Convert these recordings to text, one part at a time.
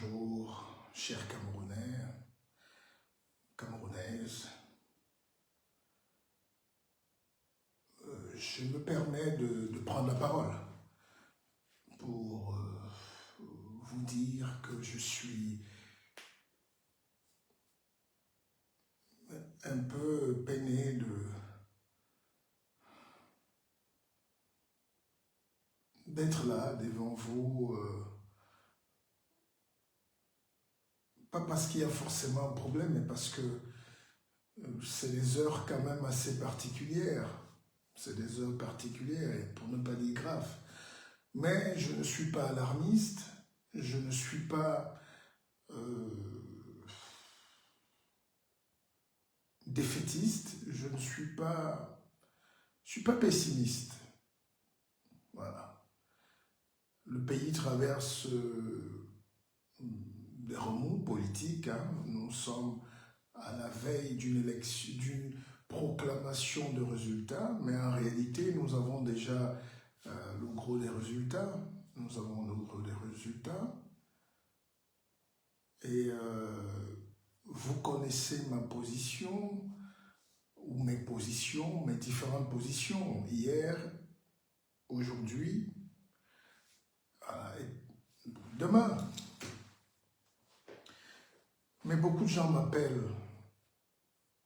Bonjour, chers Camerounais, Camerounaises. Je me permets de prendre la parole pour vous dire que je suis un peu peiné d'être là devant vous, pas parce qu'il y a forcément un problème, mais parce que c'est des heures quand même assez particulières. C'est des heures particulières, et pour ne pas dire graves. Mais je ne suis pas alarmiste, je ne suis pas défaitiste, je ne suis pas pessimiste. Voilà. Le pays traverse des remous politiques. Nous sommes à la veille d'une proclamation de résultats, mais en réalité, nous avons déjà le gros des résultats. Nous avons le gros des résultats. Et vous connaissez ma position, ou mes positions, mes différentes positions, hier, aujourd'hui, et demain. Mais beaucoup de gens m'appellent,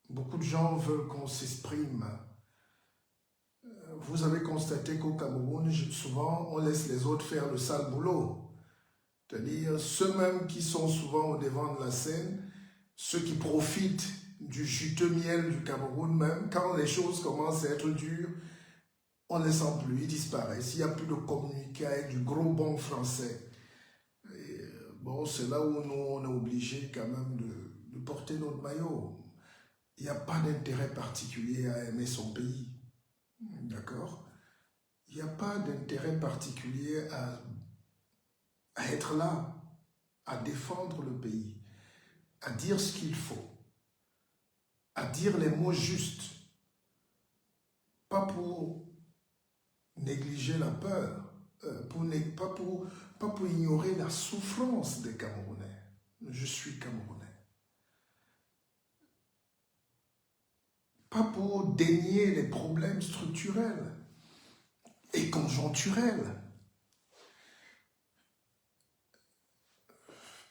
beaucoup de gens veulent qu'on s'exprime. Vous avez constaté qu'au Cameroun, souvent, on laisse les autres faire le sale boulot. C'est-à-dire ceux-mêmes qui sont souvent au devant de la scène, ceux qui profitent du juteux miel du Cameroun, même quand les choses commencent à être dures, on ne les sent plus, ils disparaissent. Il n'y a plus de communiqué avec du gros bon français. Et, bon, c'est là où nous, on est obligé quand même de porter notre maillot. Il n'y a pas d'intérêt particulier à aimer son pays. D'accord? Il n'y a pas d'intérêt particulier à être là, à défendre le pays, à dire ce qu'il faut, à dire les mots justes, pas pour négliger la peur, pas pour ignorer la souffrance des Camerounais. Je suis Camerounais. Pas pour dénier les problèmes structurels et conjoncturels.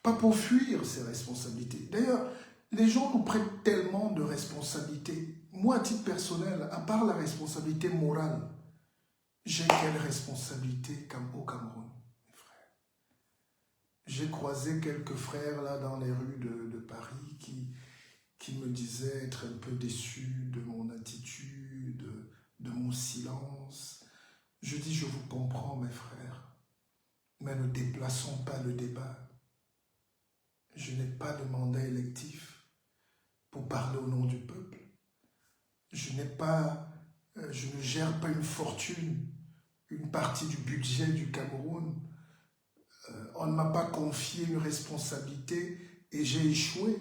Pas pour fuir ces responsabilités. D'ailleurs, les gens nous prêtent tellement de responsabilités. Moi, à titre personnel, à part la responsabilité morale, j'ai quelle responsabilité au Cameroun, mes frères? J'ai croisé quelques frères là dans les rues de Paris qui me disaient être un peu déçus de mon attitude, de mon silence. Je dis, je vous comprends, mes frères, mais ne déplaçons pas le débat. Je n'ai pas de mandat électif pour parler au nom du peuple. Je ne gère pas une fortune, une partie du budget du Cameroun. On ne m'a pas confié une responsabilité et j'ai échoué.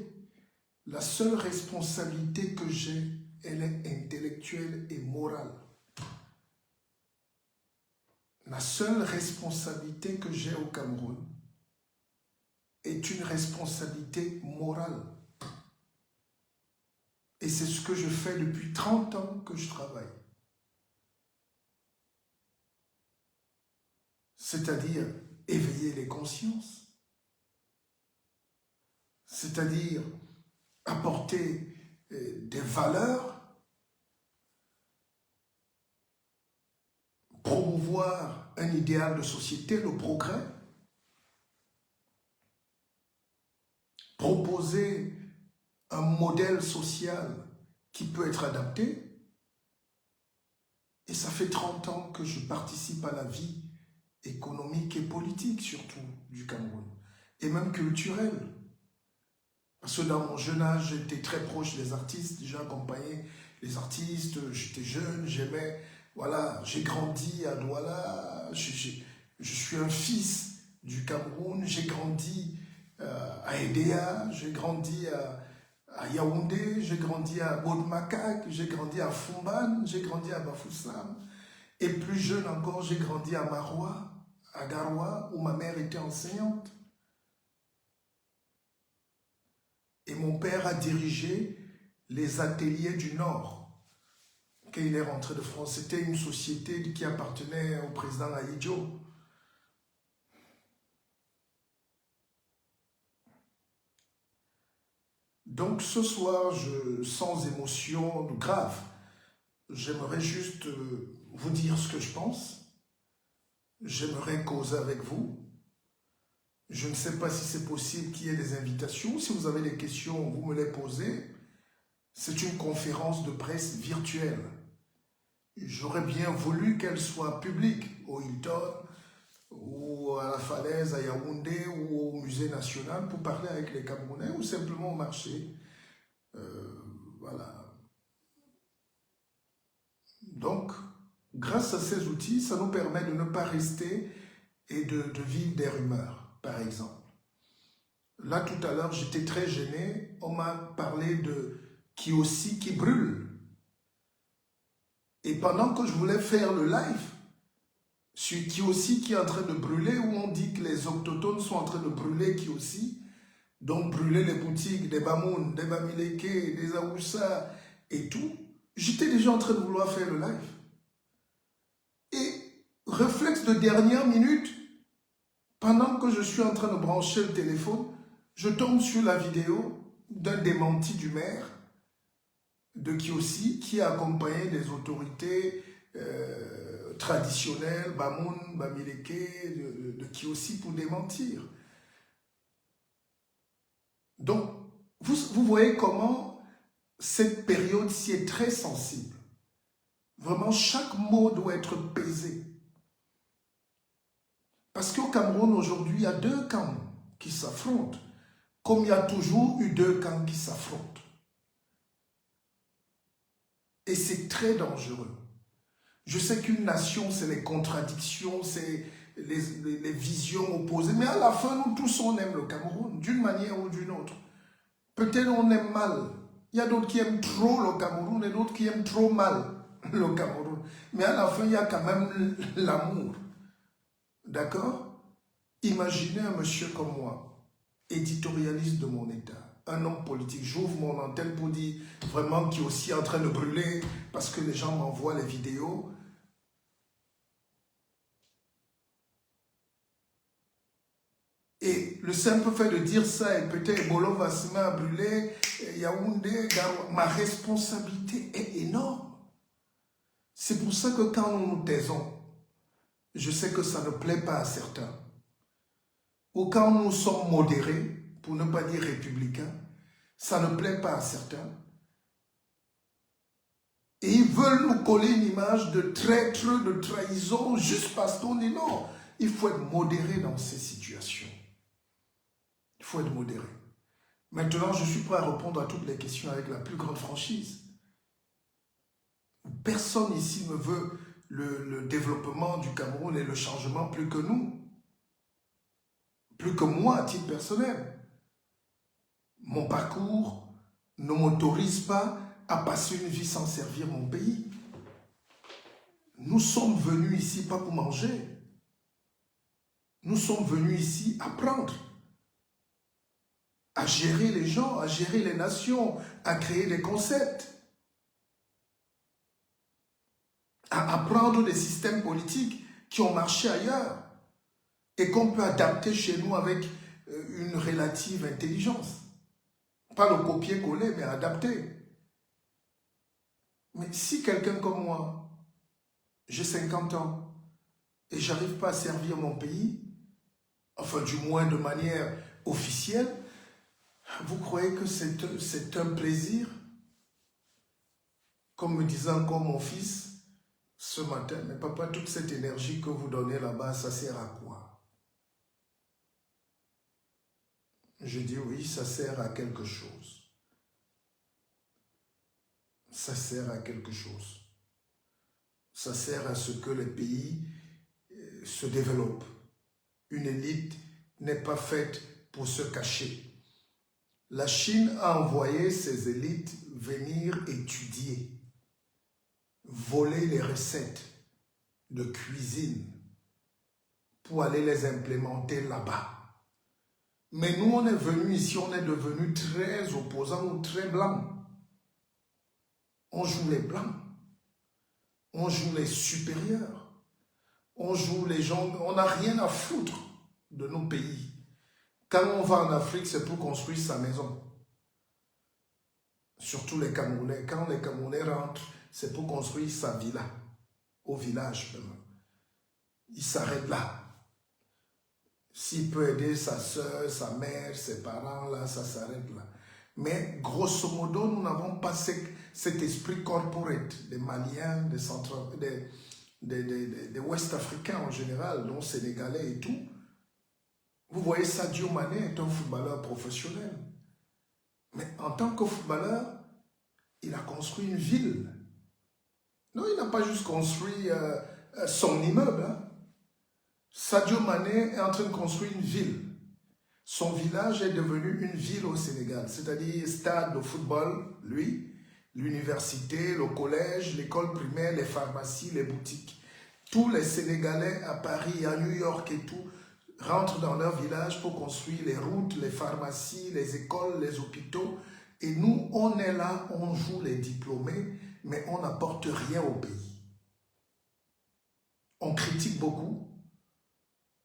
La seule responsabilité que j'ai, elle est intellectuelle et morale. La seule responsabilité que j'ai au Cameroun est une responsabilité morale. Et c'est ce que je fais depuis 30 ans que je travaille. C'est-à-dire éveiller les consciences. C'est-à-dire apporter des valeurs, promouvoir un idéal de société, le progrès, proposer un modèle social qui peut être adapté. Et ça fait 30 ans que je participe à la vie économique et politique, surtout, du Cameroun. Et même culturelle. Parce que dans mon jeune âge, j'étais très proche des artistes, j'ai accompagné les artistes, j'étais jeune, j'aimais, voilà, j'ai grandi à Douala, je suis un fils du Cameroun, j'ai grandi à Edea, j'ai grandi à Yaoundé, j'ai grandi à Bodmakak, j'ai grandi à Fumban, j'ai grandi à Bafoussam, et plus jeune encore, j'ai grandi à Maroua, à Garoua, où ma mère était enseignante. Et mon père a dirigé les ateliers du Nord. Quand il est rentré de France, c'était une société qui appartenait au président Ahidjo. Donc ce soir, sans émotion grave, j'aimerais juste vous dire ce que je pense. J'aimerais causer avec vous. Je ne sais pas si c'est possible qu'il y ait des invitations. Si vous avez des questions, vous me les posez. C'est une conférence de presse virtuelle. J'aurais bien voulu qu'elle soit publique au Hilton, ou à la Falaise, à Yaoundé, ou au Musée National pour parler avec les Camerounais, ou simplement au marché. Voilà. Donc, grâce à ces outils, ça nous permet de ne pas rester et de vivre des rumeurs, par exemple. Là, tout à l'heure, j'étais très gêné. On m'a parlé de kiossi qui brûle. Et pendant que je voulais faire le live, sur kiossi qui est en train de brûler, où on dit que les autochtones sont en train de brûler kiossi, donc brûler les boutiques des Bamoun, des Bamileke, des Aoussa et tout, j'étais déjà en train de vouloir faire le live. Et réflexe de dernière minute, pendant que je suis en train de brancher le téléphone, je tombe sur la vidéo d'un démenti du maire de Kiossi qui a accompagné des autorités traditionnelles, Bamoun, Bamileke, de Kiossi pour démentir. Donc, vous voyez comment cette période-ci est très sensible. Vraiment, chaque mot doit être pesé. Parce qu'au Cameroun, aujourd'hui, il y a deux camps qui s'affrontent, comme il y a toujours eu deux camps qui s'affrontent. Et c'est très dangereux. Je sais qu'une nation, c'est les contradictions, c'est les visions opposées, mais à la fin, nous tous, on aime le Cameroun, d'une manière ou d'une autre. Peut-être on aime mal. Il y a d'autres qui aiment trop le Cameroun et d'autres qui aiment trop mal le Cameroun. Mais à la fin, il y a quand même l'amour. D'accord? Imaginez un monsieur comme moi, éditorialiste de mon État, un homme politique. J'ouvre mon antenne pour dire vraiment qui est aussi en train de brûler parce que les gens m'envoient les vidéos. Et le simple fait de dire ça, et peut-être Bolo va se mettre à brûler, Yaoundé, ma responsabilité est énorme. C'est pour ça que quand nous nous taisons, je sais que ça ne plaît pas à certains. Ou quand nous sommes modérés, pour ne pas dire républicains, ça ne plaît pas à certains. Et ils veulent nous coller une image de traître, de trahison, juste parce qu'on dit non. Il faut être modéré dans ces situations. Il faut être modéré. Maintenant, je suis prêt à répondre à toutes les questions avec la plus grande franchise. Personne ici ne veut le développement du Cameroun et le changement plus que nous. Plus que moi, à titre personnel. Mon parcours ne m'autorise pas à passer une vie sans servir mon pays. Nous sommes venus ici pas pour manger. Nous sommes venus ici apprendre. À gérer les gens, à gérer les nations, à créer des concepts. À apprendre des systèmes politiques qui ont marché ailleurs et qu'on peut adapter chez nous avec une relative intelligence. Pas le copier-coller, mais adapter. Mais si quelqu'un comme moi, j'ai 50 ans et j'arrive pas à servir mon pays, enfin du moins de manière officielle, vous croyez que c'est un plaisir? Comme me disait encore mon fils ce matin, mais papa, toute cette énergie que vous donnez là-bas, ça sert à quoi? Je dis oui, ça sert à quelque chose. Ça sert à quelque chose. Ça sert à ce que les pays se développent. Une élite n'est pas faite pour se cacher. La Chine a envoyé ses élites venir étudier, voler les recettes de cuisine pour aller les implémenter là-bas. Mais nous, on est venus ici, on est devenus très opposants ou très blancs. On joue les blancs. On joue les supérieurs. On joue les gens. On n'a rien à foutre de nos pays. Quand on va en Afrique, c'est pour construire sa maison. Surtout les Camerounais. Quand les Camerounais rentrent, c'est pour construire sa villa. Au village même. Il s'arrête là. S'il peut aider sa soeur, sa mère, ses parents, là, ça s'arrête là. Mais grosso modo, nous n'avons pas cet esprit corporate des Maliens, des Ouest-Africains en général, dont Sénégalais et tout. Vous voyez, Sadio Mané est un footballeur professionnel. Mais en tant que footballeur, il a construit une ville. Non, il n'a pas juste construit son immeuble. Hein. Sadio Mané est en train de construire une ville. Son village est devenu une ville au Sénégal, c'est-à-dire stade de football, lui, l'université, le collège, l'école primaire, les pharmacies, les boutiques. Tous les Sénégalais à Paris, à New York et tout, rentrent dans leur village pour construire les routes, les pharmacies, les écoles, les hôpitaux. Et nous, on est là, on joue les diplômés, mais on n'apporte rien au pays. On critique beaucoup.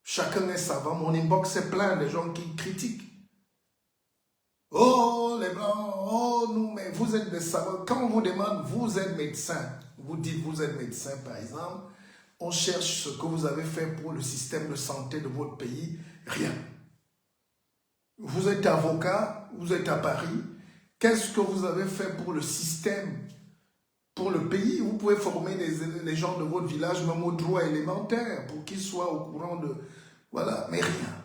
Chacun est savant. Mon inbox est plein de gens qui critiquent. Oh, les blancs, oh, nous, mais vous êtes des savants. Quand on vous demande, vous êtes médecin, vous dites vous êtes médecin, par exemple, on cherche ce que vous avez fait pour le système de santé de votre pays. Rien. Vous êtes avocat, vous êtes à Paris. Qu'est-ce que vous avez fait pour le système, pour le pays? Vous pouvez former les gens de votre village, même au droit élémentaire, pour qu'ils soient au courant de... Voilà, mais rien.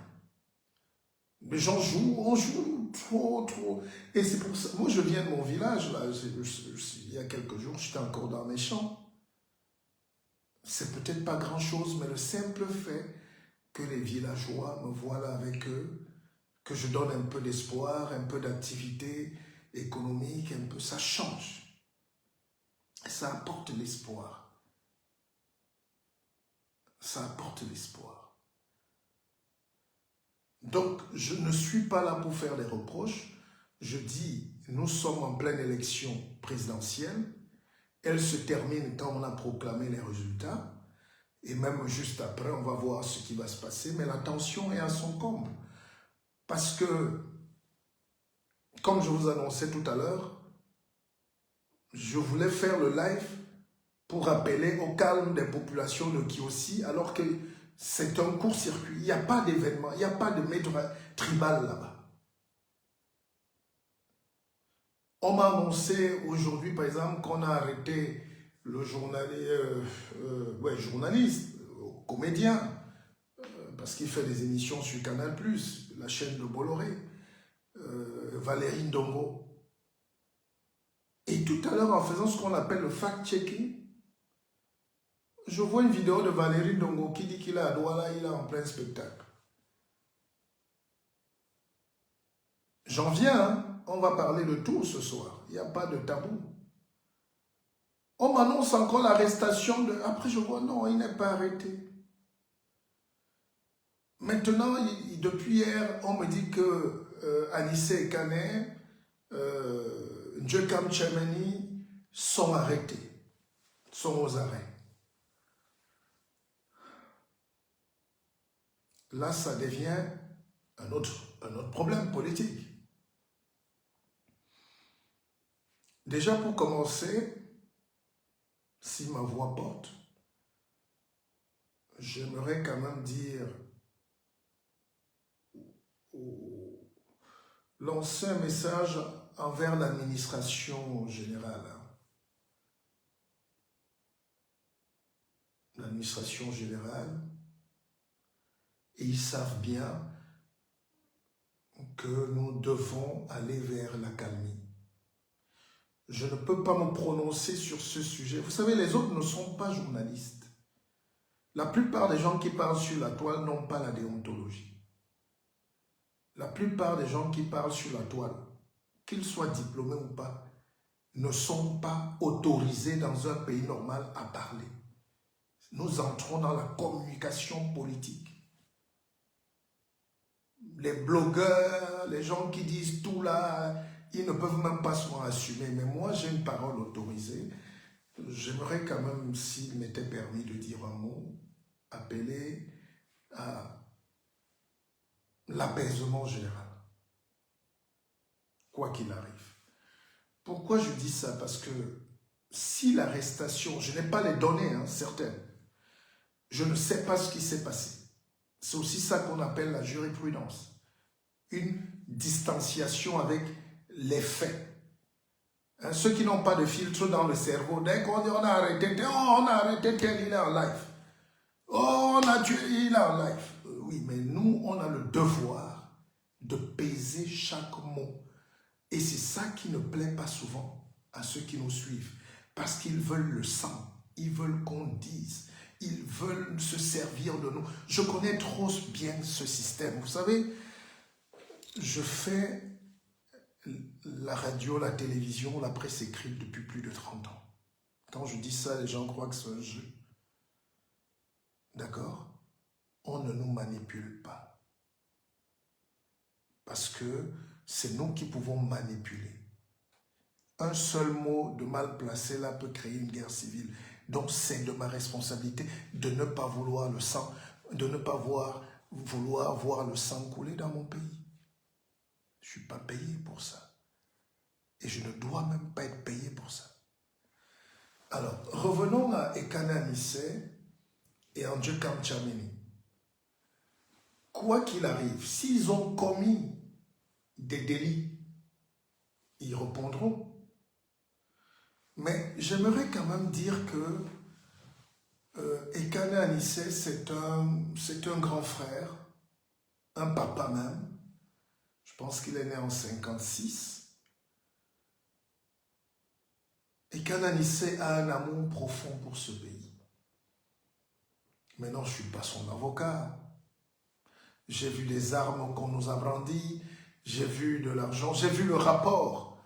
Les gens jouent, on joue trop. Et c'est pour ça, moi je viens de mon village, là, il y a quelques jours, j'étais encore dans mes champs. C'est peut-être pas grand-chose, mais le simple fait que les villageois me voient là avec eux, que je donne un peu d'espoir, un peu d'activité économique, un peu, ça change. Ça apporte l'espoir. Ça apporte l'espoir. Donc, je ne suis pas là pour faire des reproches. Je dis, nous sommes en pleine élection présidentielle. Elle se termine quand on a proclamé les résultats. Et même juste après, on va voir ce qui va se passer. Mais la tension est à son comble. Parce que, comme je vous annonçais tout à l'heure, je voulais faire le live pour appeler au calme des populations de Kiossi, alors que c'est un court-circuit. Il n'y a pas d'événement, il n'y a pas de maître tribal là-bas. On m'a annoncé aujourd'hui, par exemple, qu'on a arrêté le journaliste, comédien, parce qu'il fait des émissions sur Canal+, la chaîne de Bolloré, Valérie Ndongo. Et tout à l'heure, en faisant ce qu'on appelle le fact-checking, je vois une vidéo de Valérie Ndongo qui dit qu'il est à Douala, il est en plein spectacle. J'en viens, hein? On va parler de tout ce soir. Il n'y a pas de tabou. On m'annonce encore l'arrestation de... Après, je vois, non, il n'est pas arrêté. Maintenant, depuis hier, on me dit que Anissé Kane, Djekam Tchemeni sont arrêtés, sont aux arrêts. Là, ça devient un autre problème politique. Déjà, pour commencer, si ma voix porte, j'aimerais quand même dire, lancer un message envers l'administration générale. L'administration générale, et ils savent bien que nous devons aller vers l'accalmie. Je ne peux pas me prononcer sur ce sujet. Vous savez, les autres ne sont pas journalistes. La plupart des gens qui parlent sur la toile n'ont pas la déontologie. La plupart des gens qui parlent sur la toile, qu'ils soient diplômés ou pas, ne sont pas autorisés dans un pays normal à parler. Nous entrons dans la communication politique. les blogueurs, les gens qui disent tout là, ils ne peuvent même pas souvent assumer. Mais moi, j'ai une parole autorisée. J'aimerais quand même, s'il m'était permis de dire un mot, appeler à l'apaisement général, quoi qu'il arrive. Pourquoi je dis ça? Parce que si l'arrestation, je n'ai pas les données, certaines, je ne sais pas ce qui s'est passé. C'est aussi ça qu'on appelle la jurisprudence. Une distanciation avec les faits. Ceux qui n'ont pas de filtre dans le cerveau, dès qu'on dit on a arrêté tel, il est en live. Oh, on a tué, il est en live. Oui, mais nous, on a le devoir de peser chaque mot. Et c'est ça qui ne plaît pas souvent à ceux qui nous suivent. Parce qu'ils veulent le sang. Ils veulent qu'on dise. Ils veulent se servir de nous. Je connais trop bien ce système. Vous savez, je fais la radio, la télévision, la presse écrite depuis plus de 30 ans. Quand je dis ça, les gens croient que c'est un jeu. D'accord? On ne nous manipule pas. Parce que c'est nous qui pouvons manipuler. Un seul mot de mal placé là peut créer une guerre civile. Donc c'est de ma responsabilité de ne pas vouloir le sang, de ne pas vouloir voir le sang couler dans mon pays. Je ne suis pas payé pour ça. Et je ne dois même pas être payé pour ça. Alors, revenons à Ekana Nissé et Andjé Kamchamini. Quoi qu'il arrive, s'ils ont commis des délits, ils répondront. Mais j'aimerais quand même dire que Ekana Nissé, c'est un grand frère, un papa même. Je pense qu'il est né en 56. Ekana Nissé a un amour profond pour ce pays. Maintenant, je ne suis pas son avocat. J'ai vu les armes qu'on nous a brandies, j'ai vu de l'argent, j'ai vu le rapport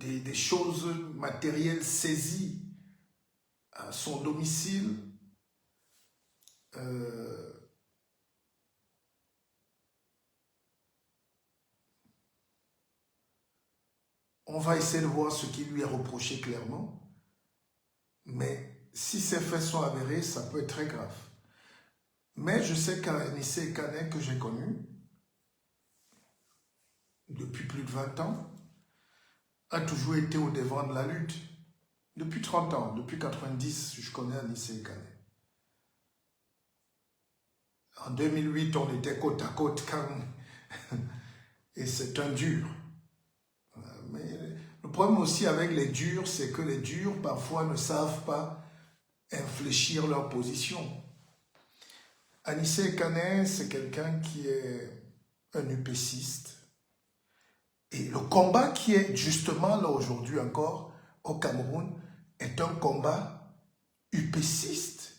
des choses matérielles saisies à son domicile. On va essayer de voir ce qui lui est reproché clairement. Mais si ces faits sont avérés, ça peut être très grave. Mais je sais qu'Anissé Ekane, que j'ai connu depuis plus de 20 ans, a toujours été au devant de la lutte. Depuis 30 ans, depuis 90, je connais Anissé Ekane. En 2008, on était côte à côte et c'est un dur. Mais le problème aussi avec les durs, c'est que les durs, parfois, ne savent pas infléchir leur position. Anissé Ekane, c'est quelqu'un qui est un UPCiste. Et le combat qui est justement là aujourd'hui encore au Cameroun est un combat UPCiste.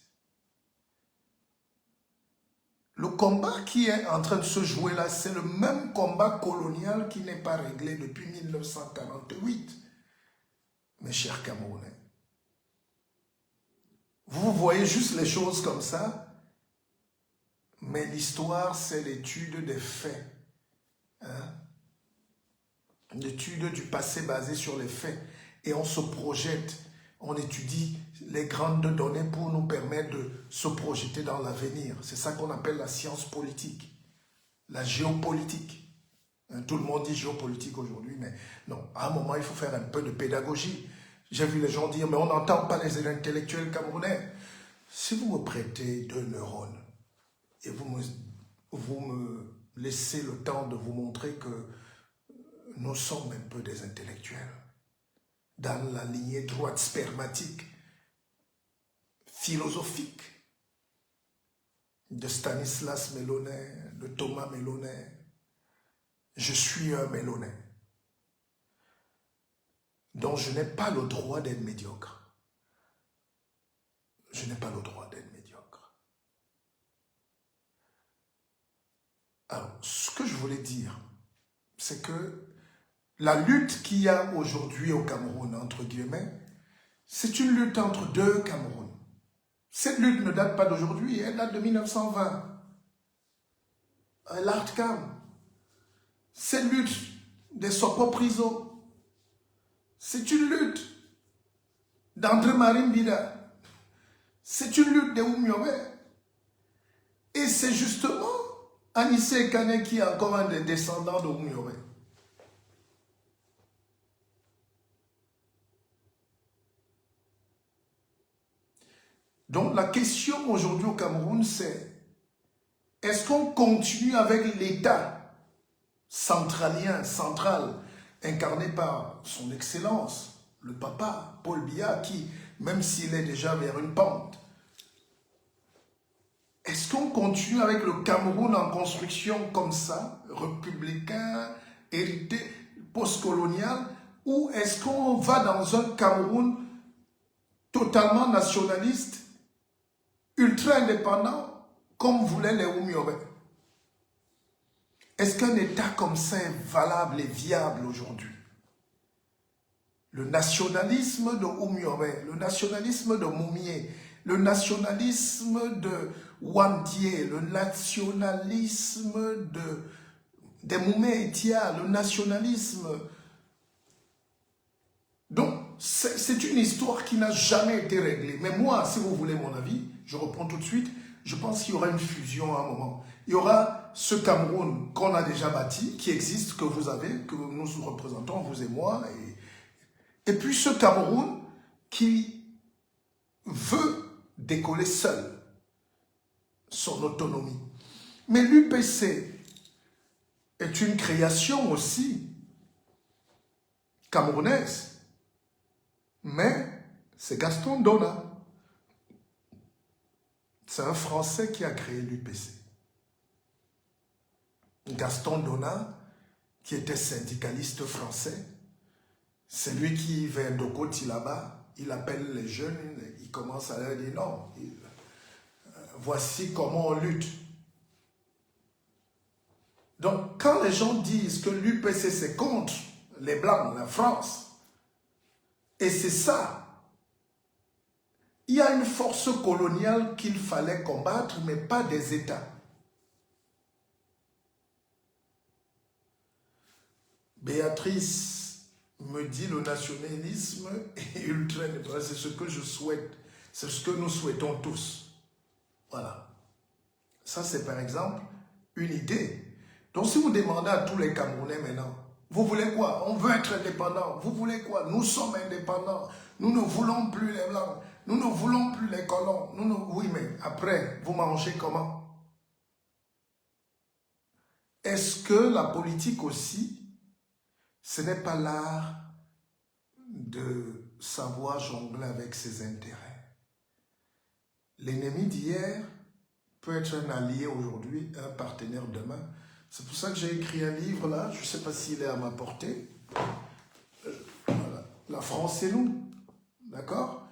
Le combat qui est en train de se jouer là, c'est le même combat colonial qui n'est pas réglé depuis 1948. Mes chers Camerounais. Vous voyez juste les choses comme ça, mais l'histoire, c'est l'étude des faits. L'étude du passé basée sur les faits. Et on se projette, on étudie les grandes données pour nous permettre de se projeter dans l'avenir. C'est ça qu'on appelle la science politique, la géopolitique. Tout le monde dit géopolitique aujourd'hui, mais non, à un moment, il faut faire un peu de pédagogie. J'ai vu les gens dire, mais on n'entend pas les intellectuels camerounais. Si vous me prêtez 2 neurones et vous me laissez le temps de vous montrer que nous sommes un peu des intellectuels, dans la lignée droite spermatique, philosophique, de Stanislas Mélonais, de Thomas Mélonais. Je suis un Mélonais. Donc je n'ai pas le droit d'être médiocre. Je n'ai pas le droit d'être médiocre. Alors, ce que je voulais dire, c'est que la lutte qu'il y a aujourd'hui au Cameroun, entre guillemets, c'est une lutte entre 2 Cameroun. Cette lutte ne date pas d'aujourd'hui, elle date de 1920. L'Artcam, Cette lutte de Soko Priso, c'est une lutte d'André Marine Bida. C'est une lutte de Oumyobé. Et c'est justement Anissé Kane qui est encore un des descendants de Oumyobé. Donc la question aujourd'hui au Cameroun, c'est est-ce qu'on continue avec l'État central, incarné par son excellence, le papa, Paul Biya, qui, même s'il est déjà vers une pente, est-ce qu'on continue avec le Cameroun en construction comme ça, républicain, hérité, postcolonial, ou est-ce qu'on va dans un Cameroun totalement nationaliste, ultra indépendant, comme voulaient les Oumyobé? Est-ce qu'un État comme ça est valable et viable aujourd'hui? Le nationalisme de Oumyobé, le nationalisme de Moumié, le nationalisme de Wamdié, le nationalisme de Moumé Etia, le nationalisme... Donc, c'est une histoire qui n'a jamais été réglée. Mais moi, si vous voulez mon avis, je reprends tout de suite, je pense qu'il y aura une fusion à un moment. Il y aura ce Cameroun qu'on a déjà bâti, qui existe, que vous avez, que nous représentons, vous et moi, et puis ce Cameroun qui veut décoller seul son autonomie. Mais l'UPC est une création aussi camerounaise, mais c'est Gaston Dona. C'est un Français qui a créé l'UPC. Gaston Dona, qui était syndicaliste français, c'est lui qui va à Dokoti là-bas, il appelle les jeunes, il commence à leur dire non, voici comment on lutte. Donc quand les gens disent que l'UPC c'est contre les Blancs, la France, et c'est ça, il y a une force coloniale qu'il fallait combattre, mais pas des États. Béatrice me dit le nationalisme est ultra, c'est ce que je souhaite, c'est ce que nous souhaitons tous. Voilà. Ça c'est par exemple une idée. Donc si vous demandez à tous les Camerounais maintenant, vous voulez quoi? On veut être indépendant. Vous voulez quoi? Nous sommes indépendants. Nous ne voulons plus les Blancs. Nous ne voulons plus les colons. Oui, mais après, vous mangez comment? Est-ce que la politique aussi, ce n'est pas l'art de savoir jongler avec ses intérêts? L'ennemi d'hier peut être un allié aujourd'hui, un partenaire demain. C'est pour ça que j'ai écrit un livre là, je ne sais pas s'il est à ma portée. Voilà. La France et nous, d'accord?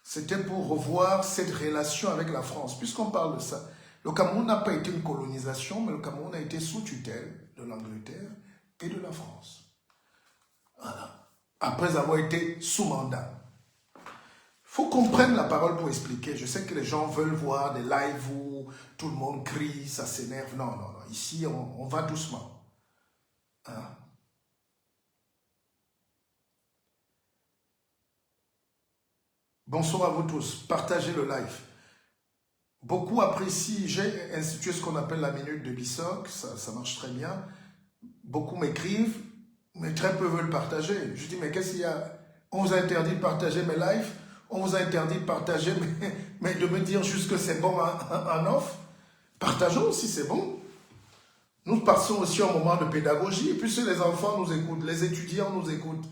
C'était pour revoir cette relation avec la France, puisqu'on parle de ça. Le Cameroun n'a pas été une colonisation, mais le Cameroun a été sous tutelle de l'Angleterre et de la France. Voilà. Après avoir été sous mandat. Il faut qu'on prenne la parole pour expliquer. Je sais que les gens veulent voir des lives où tout le monde crie, ça s'énerve. Non, non, non. Ici, on va doucement. Hein? Bonsoir à vous tous. Partagez le live. Beaucoup apprécient. J'ai institué ce qu'on appelle la minute de Bissoc. Ça marche très bien. Beaucoup m'écrivent, mais très peu veulent partager. Je dis, mais qu'est-ce qu'il y a? On vous a interdit de partager mes lives. On vous a interdit de partager, mais de me dire juste que c'est bon en off. Partageons si c'est bon. Nous passons aussi un moment de pédagogie, puisque les enfants nous écoutent, les étudiants nous écoutent,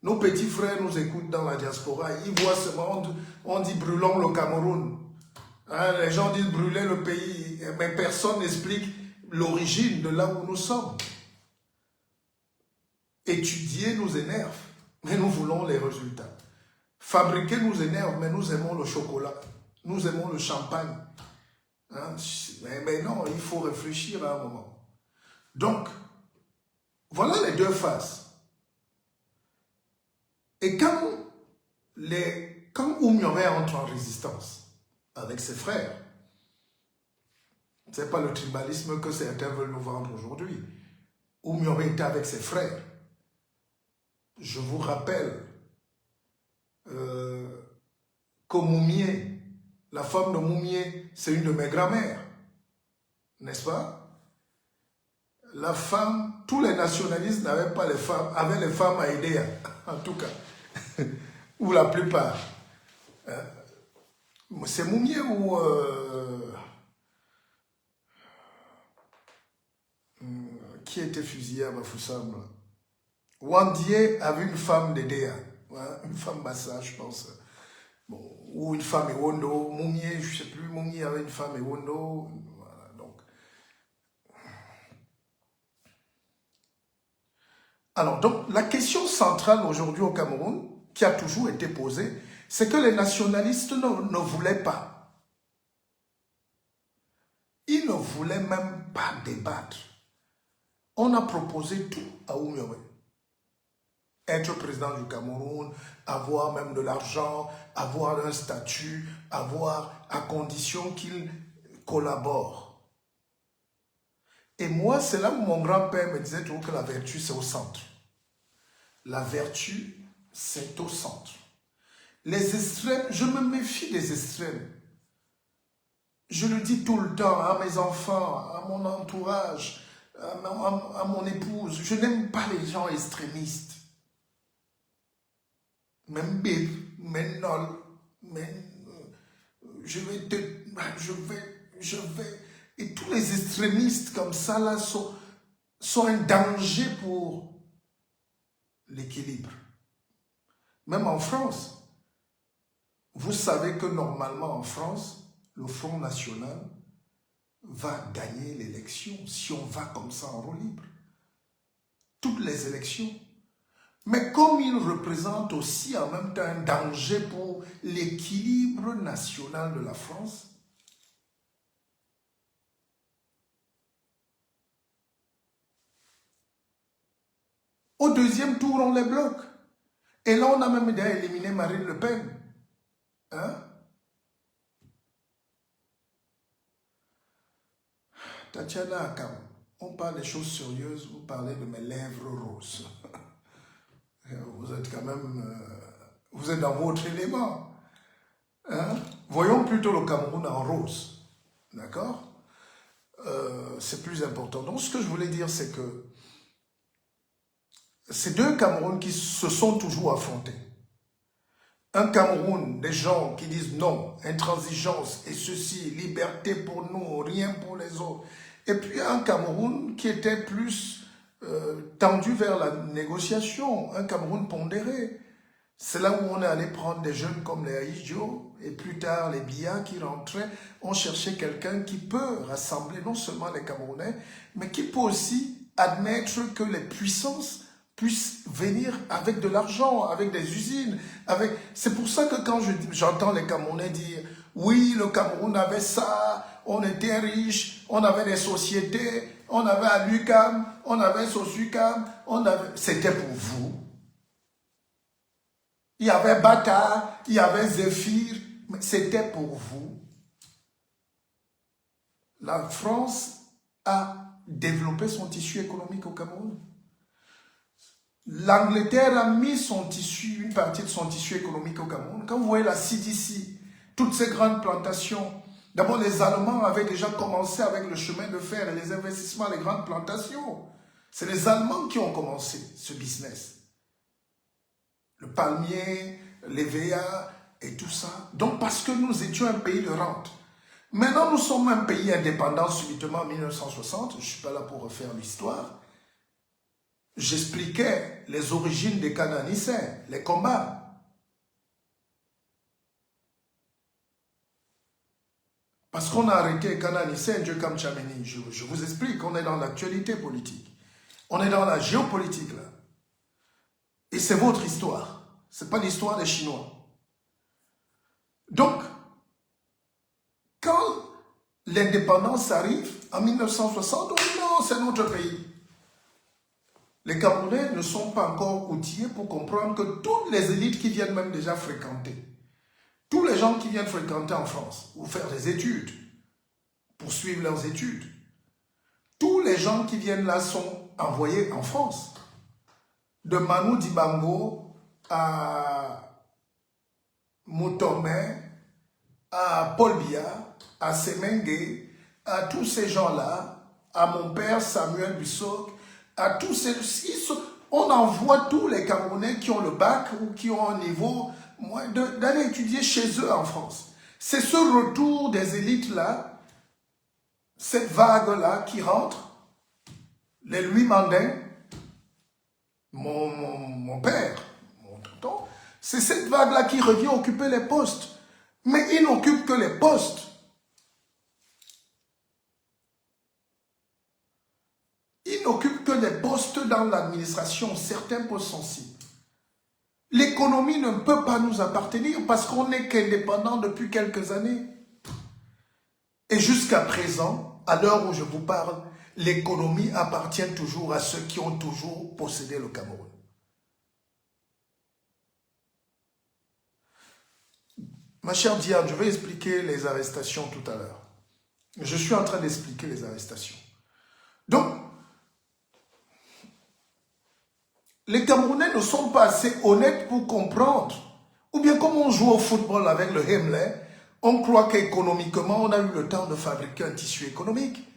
nos petits frères nous écoutent dans la diaspora. Ils voient ce monde, on dit brûlons le Cameroun. Hein, les gens disent brûler le pays, mais personne n'explique l'origine de là où nous sommes. Étudier nous énerve, mais nous voulons les résultats. Fabriquer nous énerve, mais nous aimons le chocolat. Nous aimons le champagne. Hein? Mais non, il faut réfléchir à un moment. Donc, voilà les deux faces. Et quand Oumyobé entre en résistance avec ses frères, ce n'est pas le tribalisme que certains veulent nous vendre aujourd'hui. Oumyore était avec ses frères. Je vous rappelle que Moumié, la femme de Moumié, c'est une de mes grand-mères, n'est-ce pas? La femme, tous les nationalistes n'avaient pas les femmes, avaient les femmes à aider, en tout cas, ou la plupart. C'est Moumié ou qui était fusillé à Bafoussam? Wandier avait une femme d'Edea, une femme Bassa, je pense. Bon, ou une femme Ewondo. Moumié, je ne sais plus, Moumié avait une femme Ewondo. Voilà, donc. Alors, donc, la question centrale aujourd'hui au Cameroun, qui a toujours été posée, c'est que les nationalistes ne voulaient pas. Ils ne voulaient même pas débattre. On a proposé tout à Oumyore. Être président du Cameroun, avoir même de l'argent, avoir un statut, avoir à condition qu'il collabore. Et moi, c'est là où mon grand-père me disait toujours que la vertu, c'est au centre. La vertu, c'est au centre. Les extrêmes, je me méfie des extrêmes. Je le dis tout le temps à mes enfants, à mon entourage, à mon épouse. Je n'aime pas les gens extrémistes. Même Bill, même Nol, même je vais. Et tous les extrémistes comme ça là sont un danger pour l'équilibre. Même en France, vous savez que normalement en France, le Front National va gagner l'élection si on va comme ça en roue libre. Toutes les élections. Mais comme il représente aussi en même temps un danger pour l'équilibre national de la France, au deuxième tour, on les bloque. Et là, on a même déjà éliminé Marine Le Pen. Hein? Tatiana Akam, on parle des choses sérieuses, vous parlez de mes lèvres roses. Vous êtes quand même... vous êtes dans votre élément. Hein? Voyons plutôt le Cameroun en rose. D'accord? C'est plus important. Donc, ce que je voulais dire, c'est que ces deux Camerouns qui se sont toujours affrontés. Un Cameroun, des gens qui disent non, intransigeance et ceci, liberté pour nous, rien pour les autres. Et puis un Cameroun qui était plus tendu vers la négociation, un Cameroun pondéré. C'est là où on est allé prendre des jeunes comme les Aïdjo et plus tard les Biya qui rentraient. On cherchait quelqu'un qui peut rassembler non seulement les Camerounais, mais qui peut aussi admettre que les puissances puissent venir avec de l'argent, avec des usines. C'est pour ça que quand j'entends les Camerounais dire « Oui, le Cameroun avait ça, on était riche, on avait des sociétés, on avait à l'UQAM, on avait Sosucam, c'était pour vous. Il y avait Bata, il y avait Zéphyr, mais c'était pour vous. La France a développé son tissu économique au Cameroun. L'Angleterre a mis une partie de son tissu économique au Cameroun. Quand vous voyez la CDC, toutes ces grandes plantations, d'abord les Allemands avaient déjà commencé avec le chemin de fer et les investissements, les grandes plantations. C'est les Allemands qui ont commencé ce business. Le palmier, l'EVA et tout ça. Donc parce que nous étions un pays de rente. Maintenant nous sommes un pays indépendant subitement en 1960. Je ne suis pas là pour refaire l'histoire. J'expliquais les origines des Cananicens, les combats. Parce qu'on a arrêté les Cananicens, Dieu comme Tchameni. Je vous explique, on est dans l'actualité politique. On est dans la géopolitique là. Et c'est votre histoire. Ce n'est pas l'histoire des Chinois. Donc, quand l'indépendance arrive, en 1960, on dit non, c'est notre pays. Les Camerounais ne sont pas encore outillés pour comprendre que toutes les élites qui viennent même déjà fréquenter, tous les gens qui viennent fréquenter en France, ou faire des études, poursuivre leurs études, tous les gens qui viennent là sont envoyés en France. De Manu Dibango à Moutomé, à Paul Biya, à Semengue, à tous ces gens-là, à mon père Samuel Bissok, à tous ces... On envoie tous les Camerounais qui ont le bac ou qui ont un niveau d'aller étudier chez eux en France. C'est ce retour des élites-là, cette vague-là qui rentre, les Louis Mandin, mon père, mon tonton, c'est cette vague-là qui revient occuper les postes. Mais ils n'occupent que les postes. Ils n'occupent que des postes dans l'administration, certains postes sensibles. L'économie ne peut pas nous appartenir parce qu'on n'est qu'indépendant depuis quelques années. Et jusqu'à présent, à l'heure où je vous parle, l'économie appartient toujours à ceux qui ont toujours possédé le Cameroun. Ma chère Diane, je vais expliquer les arrestations tout à l'heure. Je suis en train d'expliquer les arrestations. Donc, les Camerounais ne sont pas assez honnêtes pour comprendre. Ou bien comme on joue au football avec le Hemley, on croit qu'économiquement, on a eu le temps de fabriquer un tissu économique.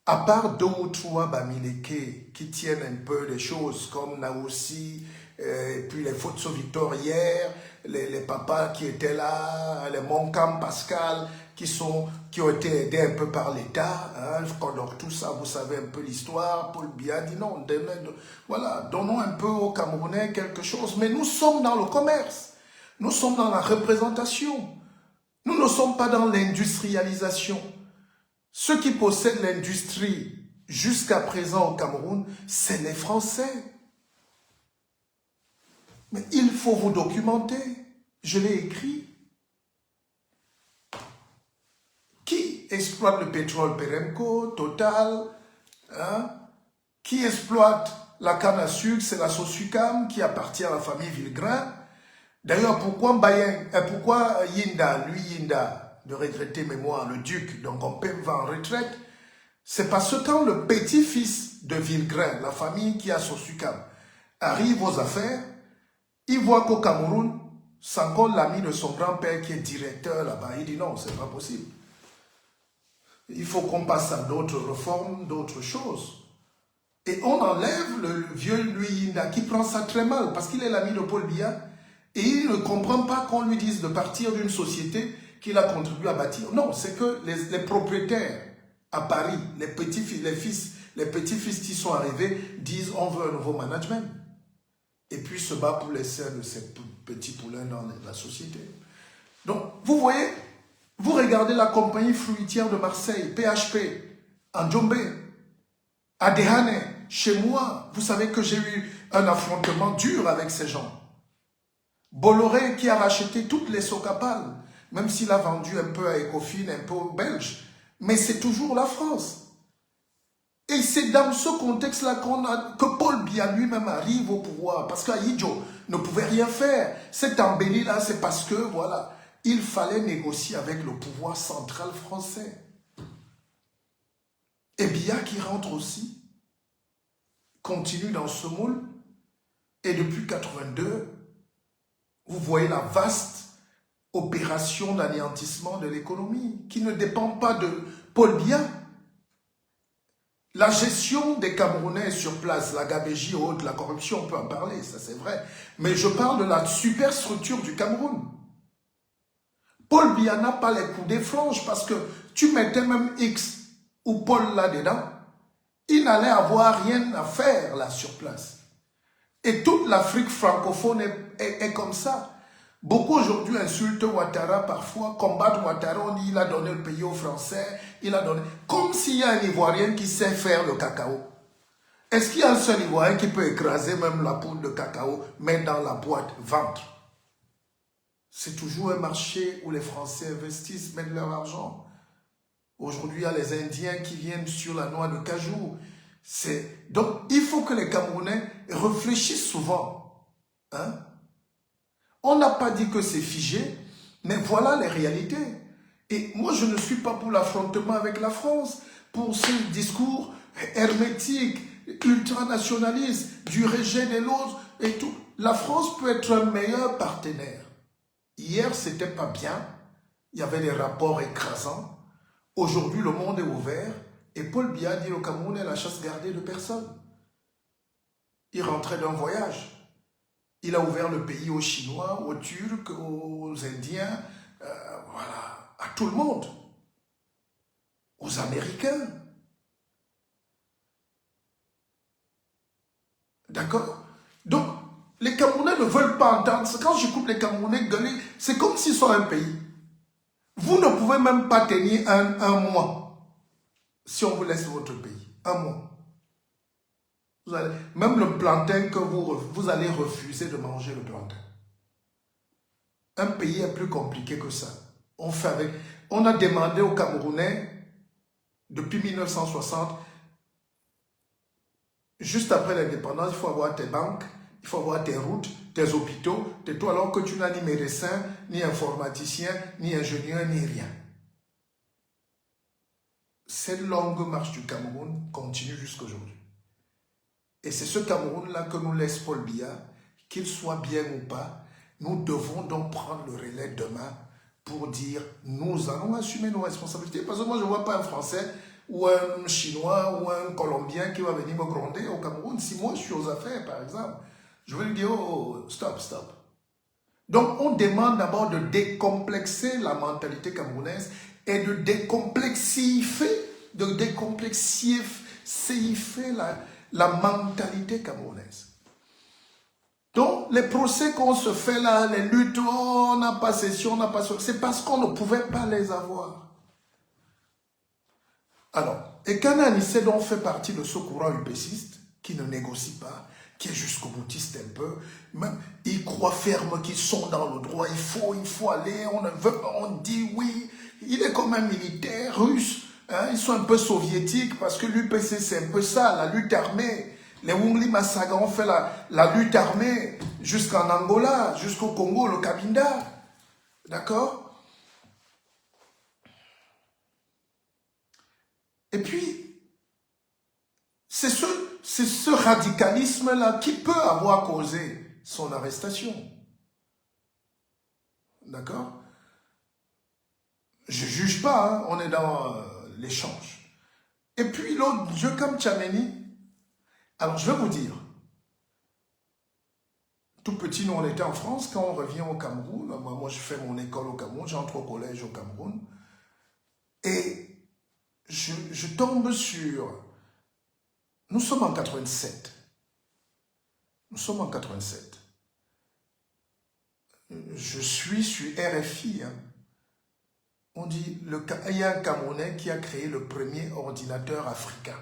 À part 2 ou 3 Bamileke qui tiennent un peu les choses comme Naoussi, et puis les Fotso Victor hier, les papas qui étaient là, les Moncam Pascal qui ont été aidés un peu par l'État, hein, tout ça, vous savez un peu l'histoire. Paul Biya dit non, voilà, donnons un peu aux Camerounais quelque chose. Mais nous sommes dans le commerce, nous sommes dans la représentation, nous ne sommes pas dans l'industrialisation. Ceux qui possèdent l'industrie jusqu'à présent au Cameroun, c'est les Français. Mais il faut vous documenter. Je l'ai écrit. Qui exploite le pétrole Perenco, Total, hein? Qui exploite la canne à sucre, c'est la Sosucam qui appartient à la famille Villegrain. D'ailleurs, pourquoi Yinda, de regretter mémoire, le duc, donc on va en retraite, c'est parce que quand le petit-fils de Villegrain, la famille qui a Sosucam, arrive aux affaires, il voit qu'au Cameroun, c'est encore l'ami de son grand-père qui est directeur là-bas. Il dit non, c'est pas possible. Il faut qu'on passe à d'autres réformes, d'autres choses. Et on enlève le vieux Louis Yinda qui prend ça très mal parce qu'il est l'ami de Paul Biya et il ne comprend pas qu'on lui dise de partir d'une société qu'il a contribué à bâtir. Non, c'est que les propriétaires à Paris, les petits-fils qui sont arrivés disent on veut un nouveau management. Et puis se bat pour laisser de ces petits poulains dans la société. Donc, vous voyez, vous regardez la compagnie fruitière de Marseille, PHP, en Djombe, à Dehane, chez moi, vous savez que j'ai eu un affrontement dur avec ces gens. Bolloré qui a racheté toutes les Socapal, même s'il a vendu un peu à Ecofin, un peu aux Belges, mais c'est toujours la France. Et c'est dans ce contexte-là que Paul Biya lui-même arrive au pouvoir. Parce qu'Aïdjo ne pouvait rien faire. Cette embellie-là, c'est parce que, voilà, il fallait négocier avec le pouvoir central français. Et Biya qui rentre aussi, continue dans ce moule. Et depuis 82, vous voyez la vaste opération d'anéantissement de l'économie qui ne dépend pas de Paul Biya. La gestion des Camerounais sur place, la gabégie haute, la corruption, on peut en parler, ça c'est vrai. Mais je parle de la superstructure du Cameroun. Paul Biya n'a pas les coups des franges parce que tu mettais même X ou Paul là-dedans, il n'allait avoir rien à faire là sur place. Et toute l'Afrique francophone est comme ça. Beaucoup aujourd'hui insultent Ouattara parfois, combattent Ouattara, on dit il a donné le pays aux Français, il a donné... Comme s'il y a un Ivoirien qui sait faire le cacao. Est-ce qu'il y a un seul Ivoirien qui peut écraser même la poudre de cacao, mettre dans la boîte, vendre? C'est toujours un marché où les Français investissent, mettent leur argent. Aujourd'hui, il y a les Indiens qui viennent sur la noix de cajou. Donc, il faut que les Camerounais réfléchissent souvent. Hein? On n'a pas dit que c'est figé, mais voilà les réalités. Et moi, je ne suis pas pour l'affrontement avec la France, pour ce discours hermétique, ultranationalistes, du rejet de l'autre et tout. La France peut être un meilleur partenaire. Hier, c'était pas bien. Il y avait des rapports écrasants. Aujourd'hui, le monde est ouvert. Et Paul Biya dit le Cameroun est la chasse gardée de personne. Il rentrait d'un voyage. Il a ouvert le pays aux Chinois, aux Turcs, aux Indiens, voilà, à tout le monde. Aux Américains. D'accord? Donc, les Camerounais ne veulent pas entendre. Quand j'écoute les Camerounais gueuler, c'est comme s'ils sont un pays. Vous ne pouvez même pas tenir un mois si on vous laisse votre pays. Un mois. Même le plantain que vous allez refuser de manger le plantain. Un pays est plus compliqué que ça. On a demandé aux Camerounais, depuis 1960, juste après l'indépendance, il faut avoir tes banques, il faut avoir tes routes, tes hôpitaux, tes toits, alors que tu n'as ni médecin, ni informaticien, ni ingénieur, ni rien. Cette longue marche du Cameroun continue jusqu'à aujourd'hui. Et c'est ce Cameroun-là que nous laisse Paul Biya, qu'il soit bien ou pas, nous devons donc prendre le relais demain pour dire nous allons assumer nos responsabilités. Parce que moi, je ne vois pas un Français ou un Chinois ou un Colombien qui va venir me gronder au Cameroun. Si moi, je suis aux affaires, par exemple, je vais lui dire, oh, stop, stop. Donc, on demande d'abord de décomplexer la mentalité camerounaise et de décomplexifier la mentalité camerounaise. Donc, les procès qu'on se fait là, les luttes, oh, on n'a pas session, on n'a pas session, c'est parce qu'on ne pouvait pas les avoir. Alors, Ekana Anissé donc fait partie de ce courant upéciste qui ne négocie pas, qui est jusqu'au boutiste un peu, même ils croient ferme qu'ils sont dans le droit, il faut aller, on dit oui, il est comme un militaire russe, hein, ils sont un peu soviétiques parce que l'UPC c'est un peu ça, la lutte armée. Les Wungli Masaga ont fait la lutte armée jusqu'en Angola, jusqu'au Congo, le Cabinda. D'accord? Et puis, c'est ce radicalisme-là qui peut avoir causé son arrestation. D'accord? Je ne juge pas, hein, on est dans l'échange. Et puis l'autre, Djokam Tchameni, alors je vais vous dire, tout petit, nous on était en France, quand on revient au Cameroun, moi je fais mon école au Cameroun, j'entre au collège au Cameroun, et je tombe sur, nous sommes en 87, je suis sur RFI, hein. On dit, il y a un Camerounais qui a créé le premier ordinateur africain,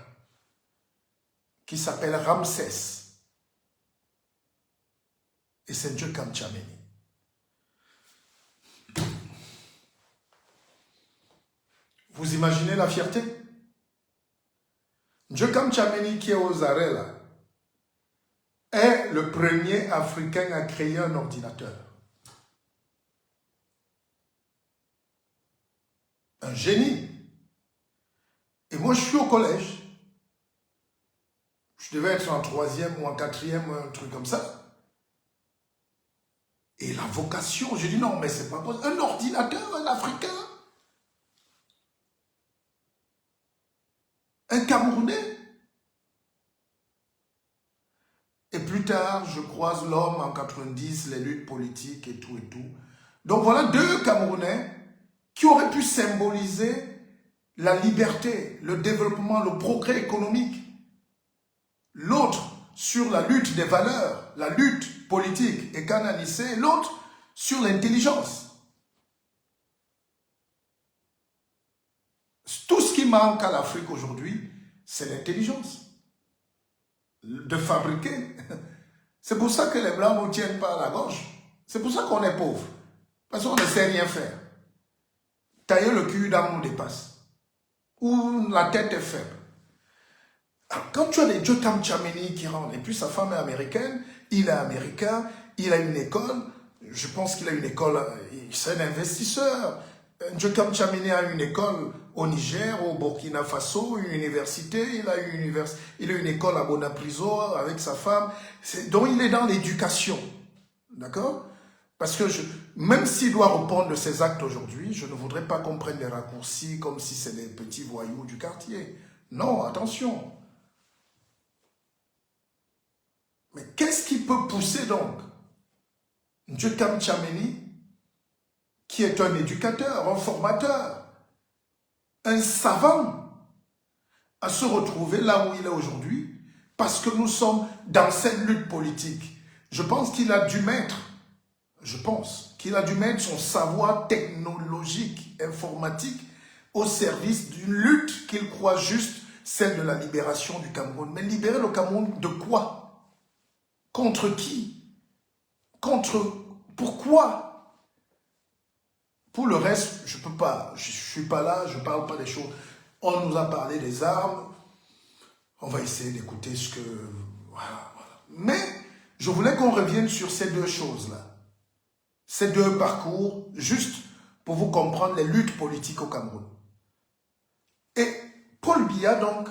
qui s'appelle Ramsès. Et c'est Djokam Tchameni. Vous imaginez la fierté? Djokam Tchameni qui est aux arrêts là, est le premier Africain à créer un ordinateur. Un génie. Et moi je suis au collège. Je devais être en 3e ou en 4e, un truc comme ça. Et la vocation, j'ai dit non, mais c'est pas possible. Un ordinateur, un Africain, un Camerounais. Et plus tard, je croise l'homme en 90, les luttes politiques et tout et tout. Donc voilà deux Camerounais qui auraient pu symboliser la liberté, le développement, le progrès économique. L'autre sur la lutte des valeurs, la lutte politique et canalisée, l'autre sur l'intelligence. Tout ce qui manque à l'Afrique aujourd'hui, c'est l'intelligence. De fabriquer. C'est pour ça que les Blancs ne nous tiennent pas à la gorge. C'est pour ça qu'on est pauvre. Parce qu'on ne sait rien faire. Tailler le cul d'âme nous dépasse. Ou la tête est faible. Alors, quand tu as des Djokam Tchameni qui rentrent, et puis sa femme est américaine, il est américain, il a une école, je pense qu'il a une école, c'est un investisseur, Ndjekam Tchamini a une école au Niger, au Burkina Faso, une université, il a une école à Bonapriso avec sa femme, donc il est dans l'éducation, d'accord? Parce que même s'il doit répondre de ses actes aujourd'hui, je ne voudrais pas qu'on prenne des raccourcis comme si c'est des petits voyous du quartier. Non, attention. Mais qu'est-ce qui peut pousser donc Ndjekam Tchamini, qui est un éducateur, un formateur, un savant, à se retrouver là où il est aujourd'hui, parce que nous sommes dans cette lutte politique. Je pense qu'il a dû mettre son savoir technologique, informatique, au service d'une lutte qu'il croit juste, celle de la libération du Cameroun. Mais libérer le Cameroun de quoi? Contre qui? Pourquoi? Pour le reste, je peux pas, je suis pas là, je parle pas des choses. On nous a parlé des armes, on va essayer d'écouter ce que... Voilà. Mais je voulais qu'on revienne sur ces deux choses-là, ces deux parcours, juste pour vous comprendre les luttes politiques au Cameroun. Et Paul Biya, donc,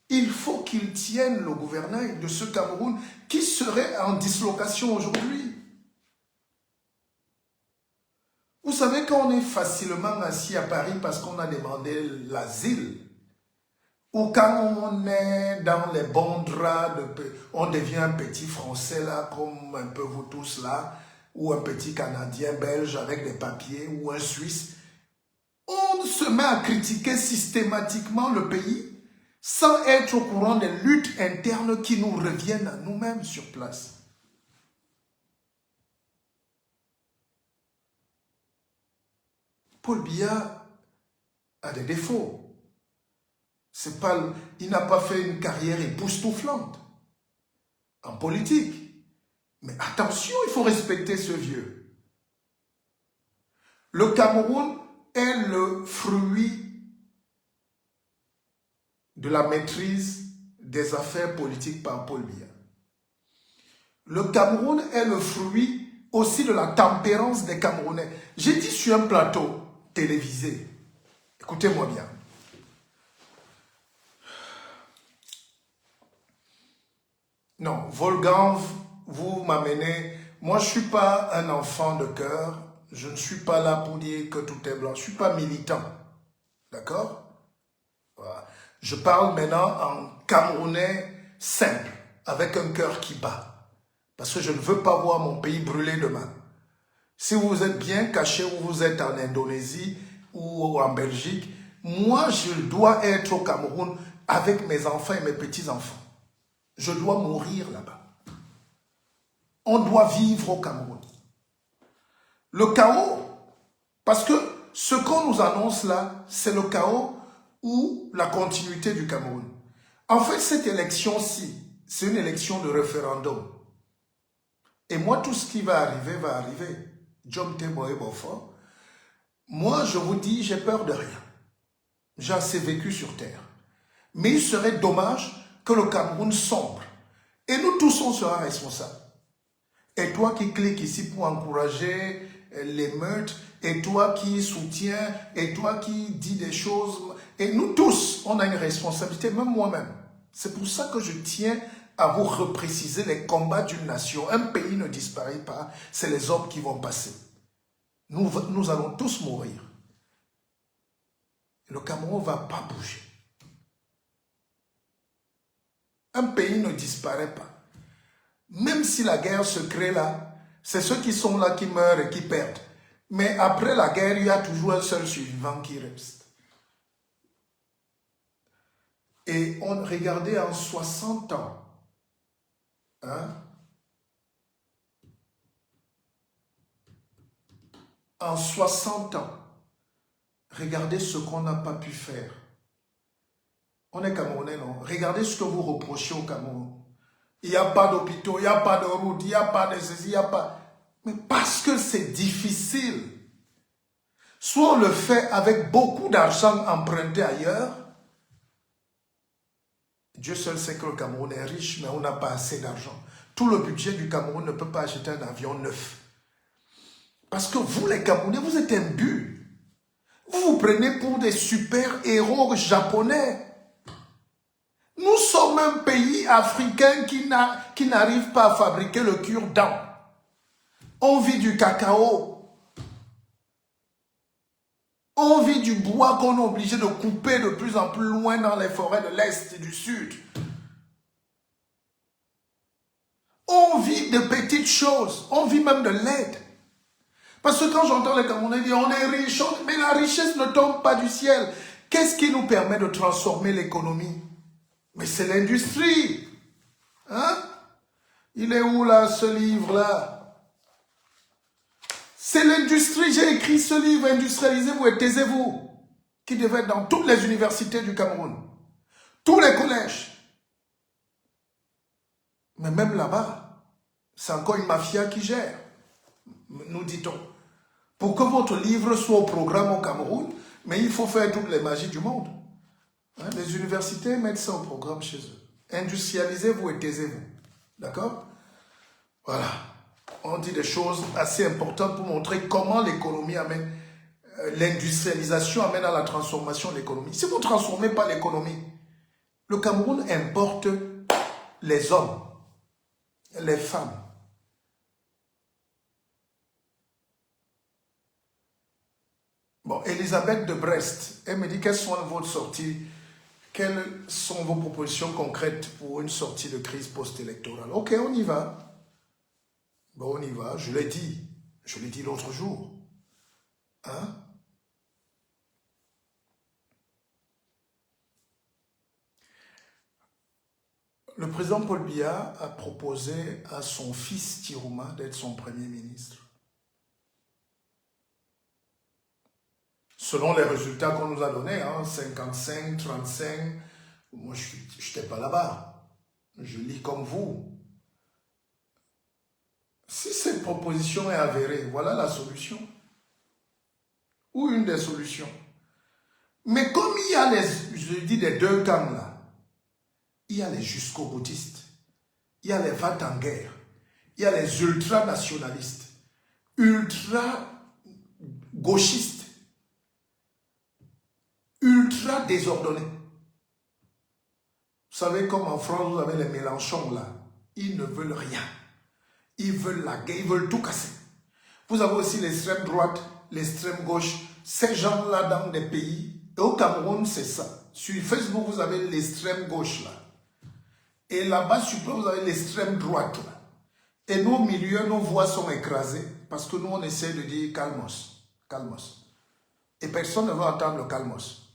il faut qu'il tienne le gouvernail de ce Cameroun qui serait en dislocation aujourd'hui. Vous savez qu'on est facilement assis à Paris parce qu'on a demandé l'asile. Ou quand on est dans les bons draps, on devient un petit Français là, comme un peu vous tous là, ou un petit Canadien belge avec des papiers, ou un Suisse. On se met à critiquer systématiquement le pays sans être au courant des luttes internes qui nous reviennent à nous-mêmes sur place. Paul Biya a des défauts. Il n'a pas fait une carrière époustouflante en politique. Mais attention, il faut respecter ce vieux. Le Cameroun est le fruit de la maîtrise des affaires politiques par Paul Biya. Le Cameroun est le fruit aussi de la tempérance des Camerounais. J'ai dit sur un plateau télévisé, écoutez-moi bien. Non, Wolfgang, vous m'amenez... Moi, je ne suis pas un enfant de cœur. Je ne suis pas là pour dire que tout est blanc. Je ne suis pas militant. D'accord? Voilà. Je parle maintenant en Camerounais simple, avec un cœur qui bat. Parce que je ne veux pas voir mon pays brûler demain. Si vous êtes bien caché ou vous êtes en Indonésie ou en Belgique, moi, je dois être au Cameroun avec mes enfants et mes petits-enfants. Je dois mourir là-bas. On doit vivre au Cameroun. Le chaos, parce que ce qu'on nous annonce là, c'est le chaos ou la continuité du Cameroun. En fait, cette élection-ci, c'est une élection de référendum. Et moi, tout ce qui va arriver, va arriver. John Teboé Beaufort. Moi, je vous dis, j'ai peur de rien. J'ai assez vécu sur terre. Mais il serait dommage que le Cameroun sombre. Et nous tous, on sera responsables. Et toi qui cliques ici pour encourager l'émeute, et toi qui soutiens, et toi qui dis des choses, et nous tous, on a une responsabilité, même moi-même. C'est pour ça que je tiens à vous repréciser les combats d'une nation. Un pays ne disparaît pas, c'est les hommes qui vont passer. Nous allons tous mourir. Le Cameroun ne va pas bouger. Un pays ne disparaît pas. Même si la guerre se crée là, c'est ceux qui sont là qui meurent et qui perdent. Mais après la guerre, il y a toujours un seul survivant qui reste. Et on regardait en 60 ans. Hein? En 60 ans, regardez ce qu'on n'a pas pu faire. On est Camerounais, non? Regardez ce que vous reprochez au Cameroun. Il n'y a pas d'hôpitaux, il n'y a pas de routes, il n'y a pas de ceci, il n'y a pas... Mais parce que c'est difficile. Soit on le fait avec beaucoup d'argent emprunté ailleurs. Dieu seul sait que le Cameroun est riche, mais on n'a pas assez d'argent. Tout le budget du Cameroun ne peut pas acheter un avion neuf. Parce que vous, les Camerounais, vous êtes imbus. Vous vous prenez pour des super-héros japonais. Nous sommes un pays africain qui n'arrive pas à fabriquer le cure-dent. On vit du cacao. On vit du bois qu'on est obligé de couper de plus en plus loin dans les forêts de l'Est et du Sud. On vit de petites choses. On vit même de l'aide. Parce que quand j'entends les Camerounais dire on est riche, mais la richesse ne tombe pas du ciel. Qu'est-ce qui nous permet de transformer l'économie? Mais c'est l'industrie. Hein? Il est où là, ce livre-là? C'est l'industrie. J'ai écrit ce livre, Industrialisez-vous et taisez-vous, qui devait être dans toutes les universités du Cameroun. Tous les collèges. Mais même là-bas, c'est encore une mafia qui gère, nous dit-on. Pour que votre livre soit au programme au Cameroun, mais il faut faire toutes les magies du monde. Hein, les universités mettent ça au programme chez eux. Industrialisez-vous et taisez-vous. D'accord? Voilà. On dit des choses assez importantes pour montrer comment l'économie amène, l'industrialisation amène à la transformation de l'économie. Si vous ne transformez pas l'économie, le Cameroun importe les hommes, les femmes. Bon, Elisabeth de Brest, elle me dit quelles sont vos sorties, quelles sont vos propositions concrètes pour une sortie de crise post-électorale. Ok, on y va. Bon, on y va, je l'ai dit l'autre jour. Hein? Le président Paul Biya a proposé à son fils Tirouma d'être son premier ministre. Selon les résultats qu'on nous a donnés, hein, 55, 35, moi je n'étais pas là-bas. Je lis comme vous. Si cette proposition est avérée, voilà la solution. Ou une des solutions. Mais comme il y a je dis les deux camps là, il y a les jusqu'au-boutistes, il y a les va-t-en-guerre, il y a les ultra-nationalistes, ultra-gauchistes, ultra-désordonnés. Vous savez, comme en France, vous avez les Mélenchon là, ils ne veulent rien. Ils veulent la guerre, ils veulent tout casser. Vous avez aussi l'extrême droite, l'extrême gauche, ces gens-là dans des pays, et au Cameroun, c'est ça. Sur Facebook, vous avez l'extrême gauche là. Et là-bas, super, vous avez l'extrême droite là. Et nos milieux, nos voix sont écrasées parce que nous, on essaie de dire calmos, calmos. Et personne ne veut entendre le calmos.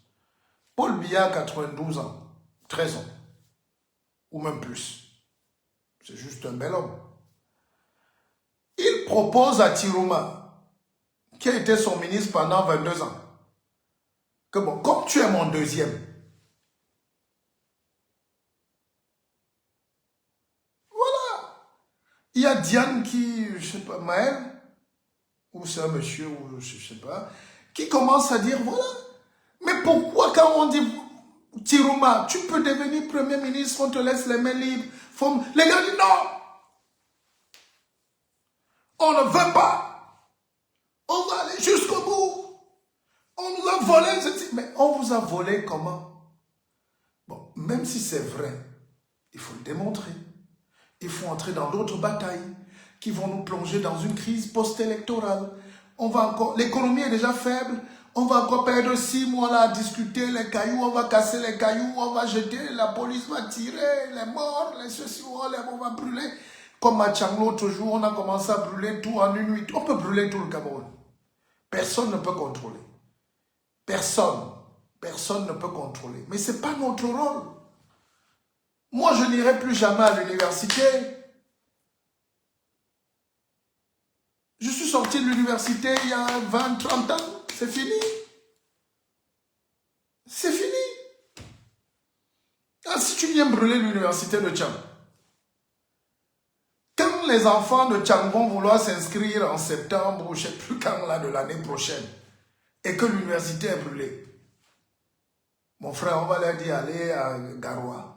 Paul Biya, 92 ans, 13 ans, ou même plus. C'est juste un bel homme. Il propose à Tirouma, qui a été son ministre pendant 22 ans, que bon, comme tu es mon deuxième, voilà. Il y a Diane qui, je sais pas, Maël, ou c'est un monsieur, ou je sais pas, qui commence à dire, voilà, mais pourquoi quand on dit, Tirouma, tu peux devenir premier ministre, on te laisse les mains libres, les gars disent non, on ne veut pas, on va aller jusqu'au bout, on nous a volé, mais on vous a volé comment? Bon, même si c'est vrai, il faut le démontrer. Il faut entrer dans d'autres batailles qui vont nous plonger dans une crise post-électorale. L'économie est déjà faible, on va encore perdre 6 mois là à discuter les cailloux, on va casser les cailloux, on va jeter, la police va tirer, les morts, les ceci, on va brûler. Comme à Tchang l'autre jour, on a commencé à brûler tout en une nuit. On peut brûler tout le Cameroun. Personne ne peut contrôler. Personne ne peut contrôler. Mais ce n'est pas notre rôle. Moi, je n'irai plus jamais à l'université. Je suis sorti de l'université il y a 20, 30 ans. C'est fini. C'est fini. Ah, si tu viens brûler l'université de Tchang, quand les enfants de Tchang vont vouloir s'inscrire en septembre ou je ne sais plus quand là de l'année prochaine, et que l'université est brûlée, mon frère, on va leur dire allez à Garoua.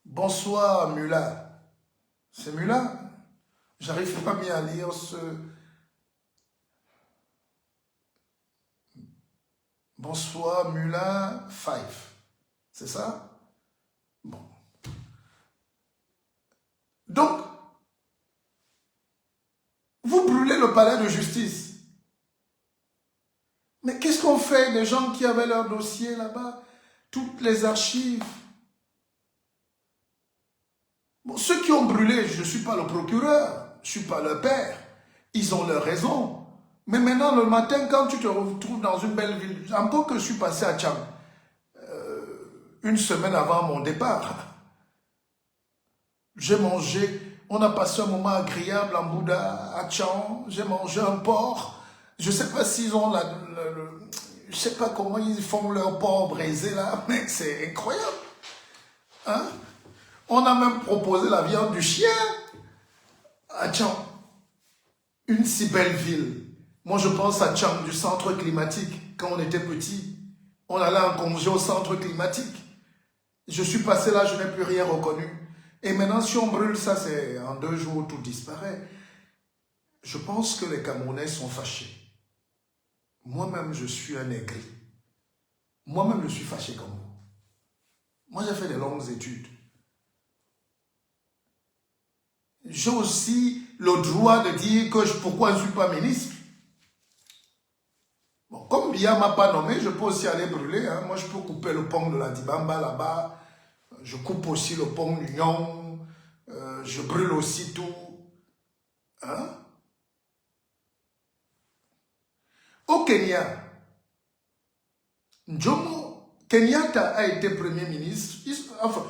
Bonsoir Mula. C'est Mula? J'arrive pas bien à lire ce... Bonsoir, Mula Five. C'est ça? Bon. Donc, vous brûlez le palais de justice. Mais qu'est-ce qu'on fait des gens qui avaient leur dossier là-bas? Toutes les archives. Bon, ceux qui ont brûlé, je ne suis pas le procureur, je ne suis pas le père. Ils ont leur raison. Mais maintenant, le matin, quand tu te retrouves dans une belle ville, un peu que je suis passé à Tchang, une semaine avant mon départ, j'ai mangé, on a passé un moment agréable en Bouddha, à Tchang, j'ai mangé un porc. Je ne sais pas s'ils ont je ne sais pas comment ils font leur porc braisé là, mais c'est incroyable. Hein? On a même proposé la viande du chien à Tchang. Une si belle ville. Moi, je pense à Tchang, du centre climatique. Quand on était petit, on allait en congé au centre climatique. Je suis passé là, je n'ai plus rien reconnu. Et maintenant, si on brûle ça, c'est en 2 jours, tout disparaît. Je pense que les Camerounais sont fâchés. Moi-même, je suis un aigri. Moi-même, je suis fâché comme vous. Moi, j'ai fait des longues études. J'ai aussi le droit de dire que pourquoi je ne suis pas ministre. Bon, comme Biya ne m'a pas nommé, je peux aussi aller brûler. Hein. Moi, je peux couper le pont de la Dibamba là-bas. Je coupe aussi le pont Lyon. Je brûle aussi tout. Hein? Au Kenya, Jomo Kenyatta a été Premier ministre. Enfin,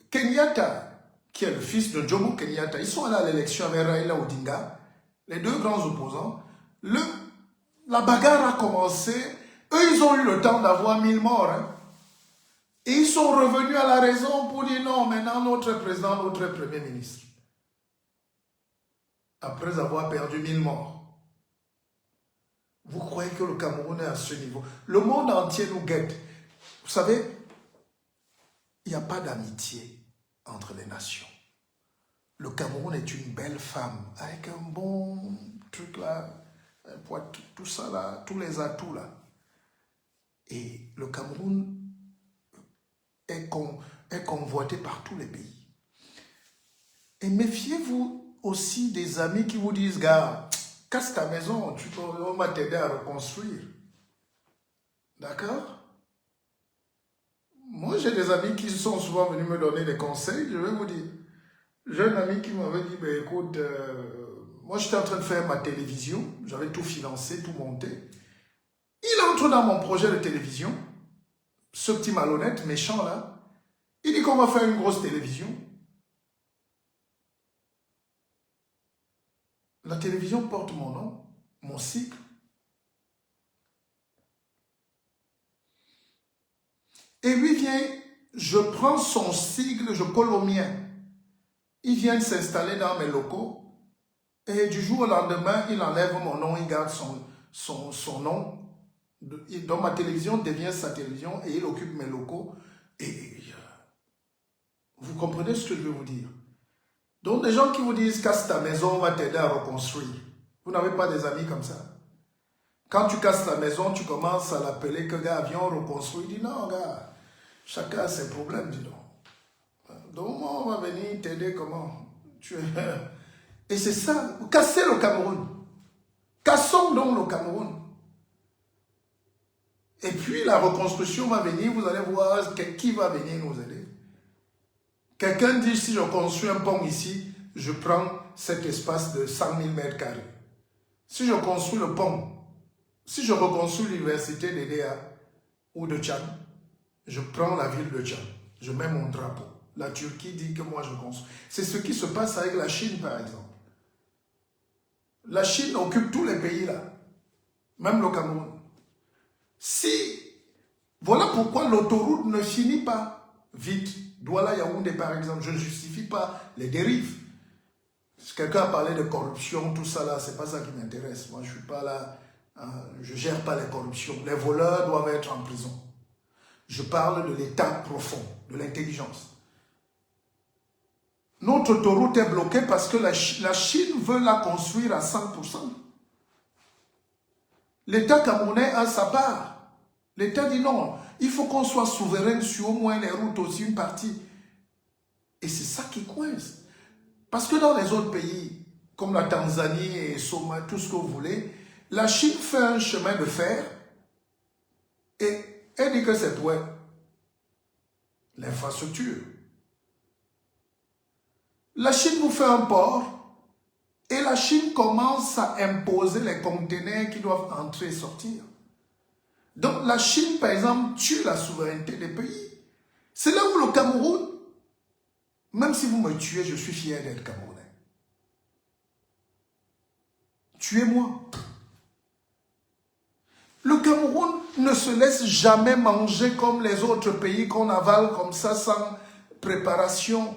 Kenyatta, qui est le fils de Jomo Kenyatta, ils sont allés à l'élection avec Raila Odinga, les 2 grands opposants. La bagarre a commencé. Eux, ils ont eu le temps d'avoir 1000 morts. Hein. Et ils sont revenus à la raison pour dire non, maintenant notre président, notre Premier ministre. Après avoir perdu 1000 morts. Vous croyez que le Cameroun est à ce niveau? Le monde entier nous guette. Vous savez, il n'y a pas d'amitié entre les nations. Le Cameroun est une belle femme, avec un bon truc là, tout ça là, tous les atouts là. Et le Cameroun est convoité par tous les pays. Et méfiez-vous aussi des amis qui vous disent, gars, casse ta maison, on va t'aider à reconstruire. D'accord? Moi, j'ai des amis qui sont souvent venus me donner des conseils, je vais vous dire. J'ai un ami qui m'avait dit, ben, écoute, moi j'étais en train de faire ma télévision, j'avais tout financé, tout monté. Il entre dans mon projet de télévision, ce petit malhonnête, méchant là, il dit qu'on va faire une grosse télévision. La télévision porte mon nom, mon cycle. Et lui vient, je prends son sigle, je colle au mien. Il vient s'installer dans mes locaux et du jour au lendemain, il enlève mon nom, il garde son nom. Donc ma télévision devient sa télévision et il occupe mes locaux. Et vous comprenez ce que je veux vous dire? Donc des gens qui vous disent casse ta maison, on va t'aider à reconstruire. Vous n'avez pas des amis comme ça. Quand tu casses la maison, tu commences à l'appeler que gars, viens on reconstruit. Il dit non gars, chacun a ses problèmes, dis donc. Donc on va venir t'aider comment? Et c'est ça, cassez le Cameroun. Cassons donc le Cameroun. Et puis la reconstruction va venir, vous allez voir qui va venir nous aider. Quelqu'un dit, si je construis un pont ici, je prends cet espace de 100 000 mètres carrés. Si je construis le pont, si je reconstruis l'université d'Edea ou de Tchad, je prends la ville de Tchad, je mets mon drapeau. La Turquie dit que moi je construis. C'est ce qui se passe avec la Chine par exemple. La Chine occupe tous les pays là, même le Cameroun. Voilà pourquoi l'autoroute ne finit pas vite. Douala Yaoundé par exemple, je ne justifie pas les dérives. Si quelqu'un a parlé de corruption, tout ça là, c'est pas ça qui m'intéresse. Moi je suis pas là, hein, je gère pas les corruptions. Les voleurs doivent être en prison. Je parle de l'état profond, de l'intelligence. Notre autoroute est bloquée parce que la Chine veut la construire à 100%. L'État camerounais a sa part. L'État dit non, il faut qu'on soit souverain sur au moins les routes aussi, une partie. Et c'est ça qui coince. Parce que dans les autres pays, comme la Tanzanie et Somalie, tout ce que vous voulez, la Chine fait un chemin de fer et elle dit que c'est pour l'infrastructure. La Chine vous fait un port et la Chine commence à imposer les conteneurs qui doivent entrer et sortir. Donc la Chine, par exemple, tue la souveraineté des pays. C'est là où le Cameroun, même si vous me tuez, je suis fier d'être Camerounais. Tuez-moi. Le Cameroun ne se laisse jamais manger comme les autres pays qu'on avale comme ça sans préparation.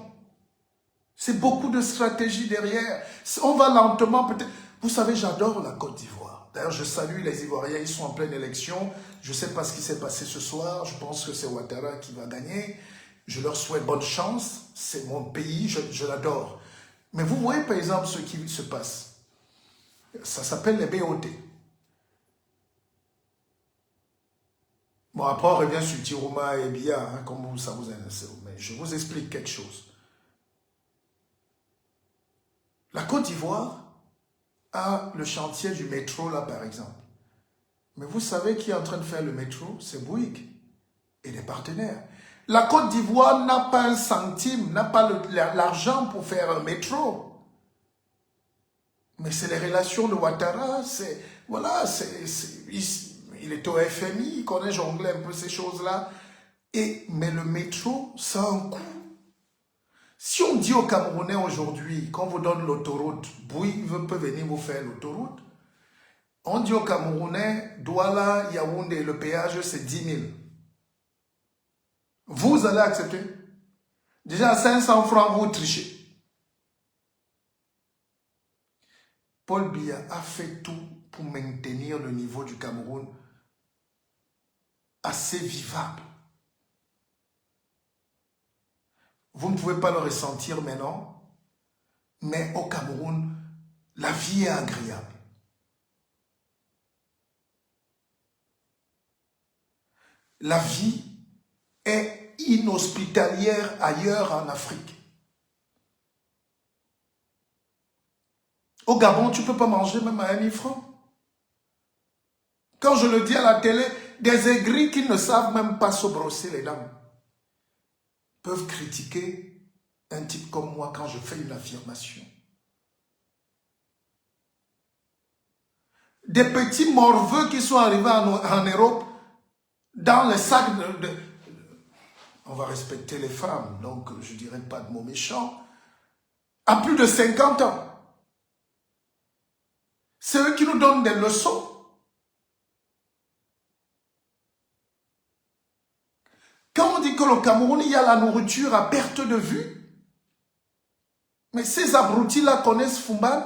C'est beaucoup de stratégie derrière. On va lentement peut-être. Vous savez, j'adore la Côte d'Ivoire. D'ailleurs, je salue les Ivoiriens, ils sont en pleine élection. Je ne sais pas ce qui s'est passé ce soir. Je pense que c'est Ouattara qui va gagner. Je leur souhaite bonne chance. C'est mon pays, je l'adore. Mais vous voyez par exemple ce qui se passe. Ça s'appelle les BOT. Bon, après on revient sur Tiruma et Bia, hein, comme ça vous intéresse. Mais je vous explique quelque chose. La Côte d'Ivoire a le chantier du métro là par exemple. Mais vous savez qui est en train de faire le métro? C'est Bouygues et des partenaires. La Côte d'Ivoire n'a pas un centime, n'a pas l'argent pour faire un métro. Mais c'est les relations de Ouattara, c'est, voilà, il est au FMI, il connaît jongler un peu ces choses-là. Mais le métro, ça a un coût. Si on dit aux Camerounais aujourd'hui, qu'on vous donne l'autoroute, Bouygues peut venir vous faire l'autoroute, on dit aux Camerounais, Douala, Yaoundé, le péage, c'est 10 000. Vous allez accepter? Déjà à 500 francs, vous trichez. Paul Biya a fait tout pour maintenir le niveau du Cameroun assez vivable. Vous ne pouvez pas le ressentir maintenant, mais au Cameroun, la vie est agréable. La vie est inhospitalière ailleurs en Afrique. Au Gabon, tu ne peux pas manger même à 1 000 francs. Quand je le dis à la télé, des aigris qui ne savent même pas se brosser les dents peuvent critiquer un type comme moi quand je fais une affirmation. Des petits morveux qui sont arrivés en Europe dans les sacs on va respecter les femmes, donc je ne dirais pas de mots méchants, à plus de 50 ans. C'est eux qui nous donnent des leçons. Quand on dit que le Cameroun, il y a la nourriture à perte de vue, mais ces abrutis-là connaissent Fumban,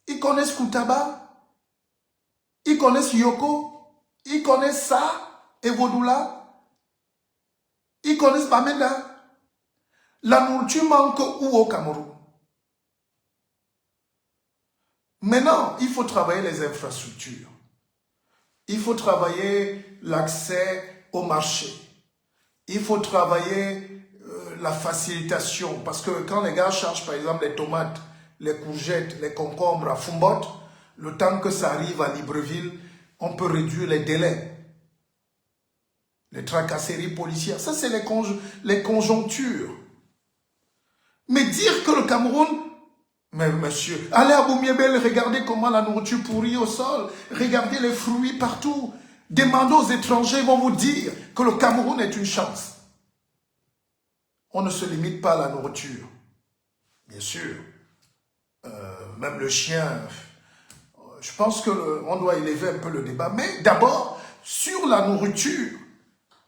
ils connaissent Koutaba, ils connaissent Yoko, ils connaissent ça, Evodoula, ils connaissent Bamenda. La nourriture manque où au Cameroun? Maintenant, il faut travailler les infrastructures. Il faut travailler l'accès au marché. Il faut travailler la facilitation. Parce que quand les gars chargent par exemple les tomates, les courgettes, les concombres à Fumbot, le temps que ça arrive à Libreville, on peut réduire les délais. Les tracasseries policières. Ça, c'est les conjonctures. Mais dire que le Cameroun... Mais monsieur, allez à Boumiébel, regardez comment la nourriture pourrit au sol. Regardez les fruits partout. Demandez aux étrangers, ils vont vous dire que le Cameroun est une chance. On ne se limite pas à la nourriture. Bien sûr. Même le chien, je pense qu'on doit élever un peu le débat. Mais d'abord, sur la nourriture,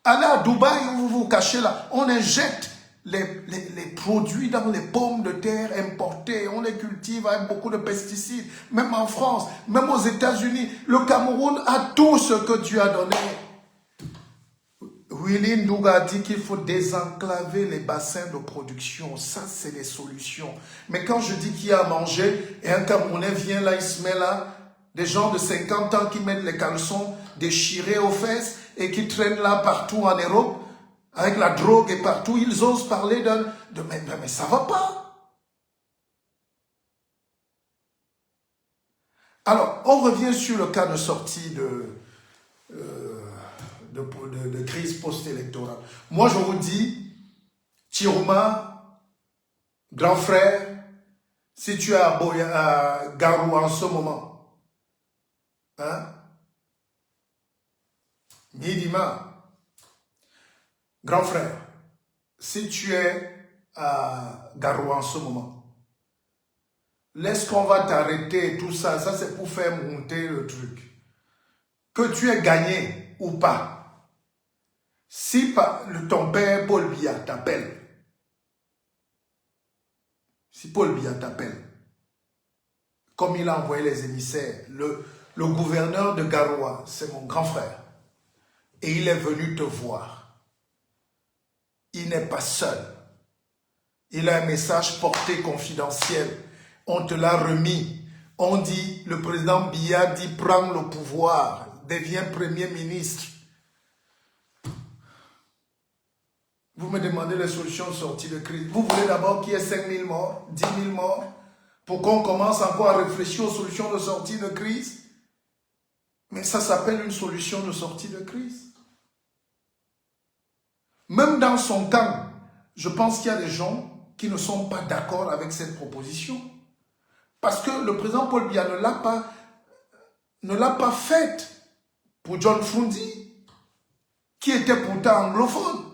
allez à Dubaï où vous vous cachez là, on injecte les produits dans les pommes de terre importées, on les cultive avec beaucoup de pesticides, même en France, même aux États-Unis. Le Cameroun a tout ce que Dieu a donné. Willy Ndouga dit qu'il faut désenclaver les bassins de production. Ça, c'est les solutions. Mais quand je dis qu'il y a à manger, et un Camerounais vient là, il se met là, des gens de 50 ans qui mettent les caleçons déchirés aux fesses et qui traînent là partout en Europe, avec la drogue et partout, ils osent parler mais ça va pas. Alors, on revient sur le cas de sortie de crise post-électorale. Moi, je vous dis, Tirouma, grand frère, si tu es à Garou en ce moment, hein, Midima, grand frère, si tu es à Garou en ce moment, laisse qu'on va t'arrêter, tout ça, ça c'est pour faire monter le truc. Que tu aies gagné ou pas, si ton père Paul Biya t'appelle, si Paul Biya t'appelle, comme il a envoyé les émissaires, le gouverneur de Garoua, c'est mon grand frère, et il est venu te voir. Il n'est pas seul. Il a un message porté confidentiel. On te l'a remis. On dit, le président Biya dit, prends le pouvoir, deviens premier ministre. Vous me demandez les solutions de sortie de crise. Vous voulez d'abord qu'il y ait 5 000 morts, 10 000 morts, pour qu'on commence encore à réfléchir aux solutions de sortie de crise? Mais ça s'appelle une solution de sortie de crise. Même dans son camp, je pense qu'il y a des gens qui ne sont pas d'accord avec cette proposition. Parce que le président Paul Biya ne l'a pas faite pour John Fundi, qui était pourtant anglophone.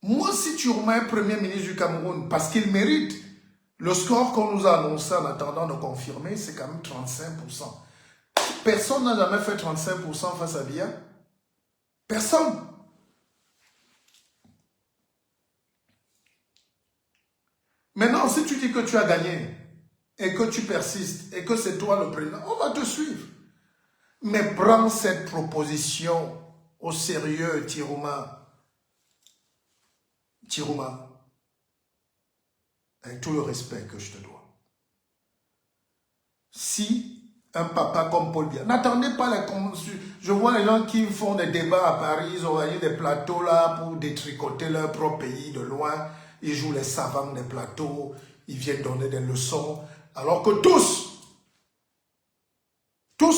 Moi, si tu remets premier ministre du Cameroun, parce qu'il mérite, le score qu'on nous a annoncé en attendant de confirmer, c'est quand même 35%. Personne n'a jamais fait 35% face à Biya. Personne. Maintenant, si tu dis que tu as gagné et que tu persistes et que c'est toi le président, on va te suivre. Mais prends cette proposition au sérieux, Tirouma. Tirouma, avec tout le respect que je te dois. Si un papa comme Paul Biya, n'attendez pas les conventions. Je vois les gens qui font des débats à Paris, ils ont des plateaux là pour détricoter leur propre pays de loin. Ils jouent les savants des plateaux, ils viennent donner des leçons. Alors que tous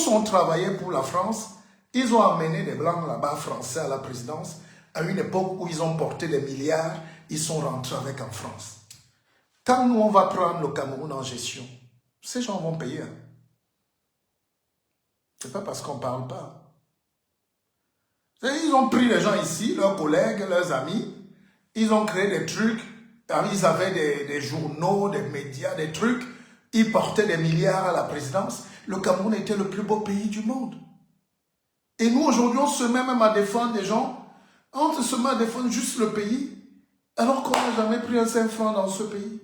ont travaillé pour la France. Ils ont amené des Blancs là-bas, français à la présidence, à une époque où ils ont porté des milliards, ils sont rentrés avec en France. Quand nous, on va prendre le Cameroun en gestion, ces gens vont payer. Hein. Ce n'est pas parce qu'on ne parle pas. Ils ont pris les gens ici, leurs collègues, leurs amis, ils ont créé des trucs, ils avaient des journaux, des médias, des trucs, ils portaient des milliards à la présidence. Le Cameroun était le plus beau pays du monde. Et nous, aujourd'hui, on se met même à défendre des gens, on se met à défendre juste le pays, alors qu'on n'a jamais pris un 5 francs dans ce pays.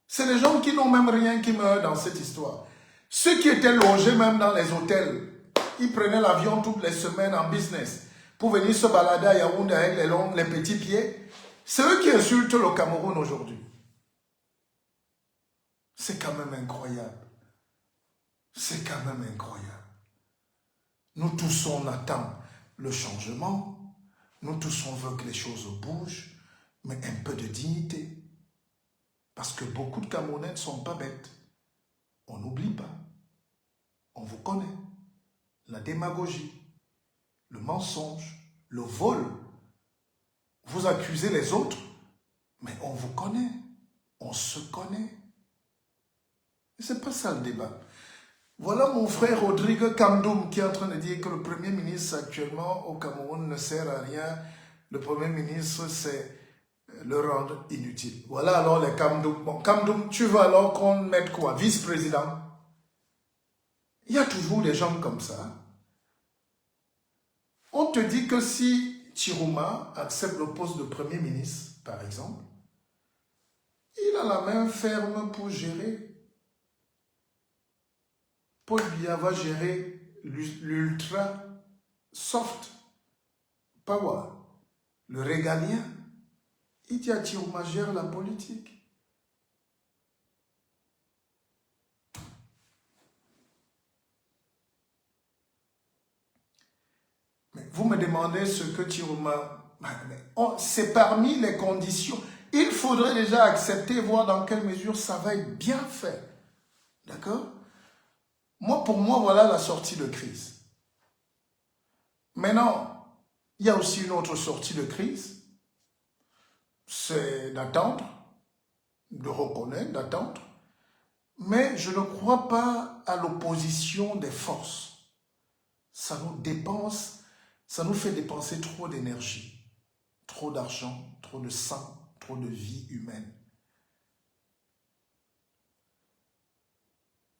C'est des gens qui n'ont même rien qui meurent dans cette histoire. Ceux qui étaient logés même dans les hôtels, ils prenaient l'avion toutes les semaines en business pour venir se balader à Yaoundé avec les petits pieds. C'est eux qui insultent le Cameroun aujourd'hui. C'est quand même incroyable. C'est quand même incroyable. Nous tous, on attend le changement. Nous tous, on veut que les choses bougent, mais un peu de dignité. Parce que beaucoup de Camerounais ne sont pas bêtes. On n'oublie pas. On vous connaît. La démagogie, le mensonge, le vol. Vous accusez les autres, mais on vous connaît. On se connaît. Et ce n'est pas ça le débat. Voilà mon frère Rodrigue Kamdoum qui est en train de dire que le Premier ministre actuellement au Cameroun ne sert à rien. Le Premier ministre, c'est le rendre inutile. Voilà alors les Kamdoum. Bon, Kamdoum, tu veux alors qu'on mette quoi? Vice-président? Il y a toujours des gens comme ça. On te dit que si Tirouma accepte le poste de Premier ministre, par exemple, il a la main ferme pour gérer. Paul Biya va gérer l'ultra soft power, le régalien. Il dit à Tirouma, gère la politique. vous me demandez ce que Tiruma... C'est parmi les conditions. Il faudrait déjà accepter, voir dans quelle mesure ça va être bien fait. D'accord? Pour moi, voilà la sortie de crise. Maintenant, il y a aussi une autre sortie de crise. C'est d'attendre, de reconnaître, d'attendre. Mais je ne crois pas à l'opposition des forces. Ça nous fait dépenser trop d'énergie, trop d'argent, trop de sang, trop de vie humaine.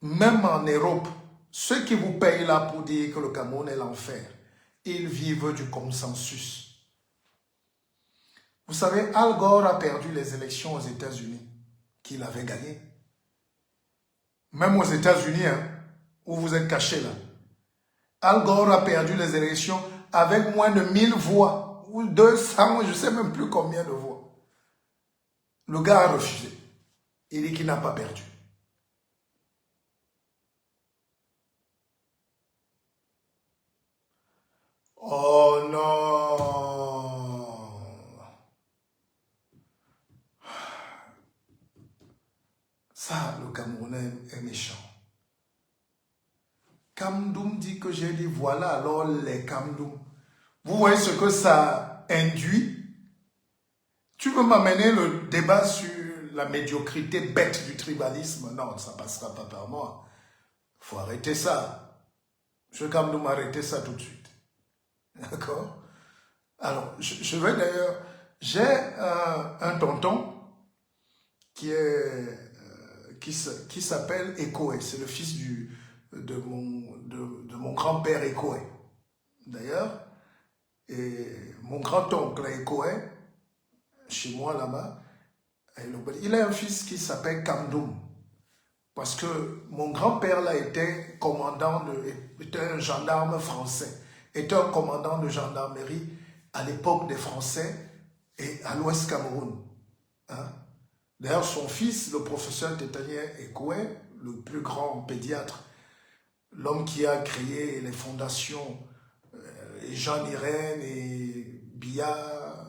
Même en Europe, ceux qui vous payent là pour dire que le Cameroun est l'enfer, ils vivent du consensus. Vous savez, Al Gore a perdu les élections aux États-Unis, qu'il avait gagnées. Même aux États-Unis, hein, où vous êtes cachés là. Al Gore a perdu les élections avec moins de 1000 voix, ou 200, je ne sais même plus combien de voix. Le gars a refusé. Il dit qu'il n'a pas perdu. Oh non! Ça, le Camerounais est méchant. Kamdoum dit que j'ai dit voilà alors les Kamdoum. Vous voyez ce que ça induit? Tu veux m'amener le débat sur la médiocrité bête du tribalisme? Non, ça ne passera pas par moi. Il faut arrêter ça. Je veux Kamdoum arrêter ça tout de suite. D'accord? Alors, je vais d'ailleurs... J'ai un tonton qui s'appelle Ekoé. C'est le fils de mon grand-père Ekoé. D'ailleurs, et mon grand-oncle Ekoé, chez moi là-bas, il a un fils qui s'appelle Kamdoum. Parce que mon grand-père là était un gendarme français, était un commandant de gendarmerie à l'époque des Français et à l'Ouest Cameroun. Hein? D'ailleurs, son fils, le professeur Tétanier Ekoué, le plus grand pédiatre, l'homme qui a créé les fondations Jean Irène et Bia,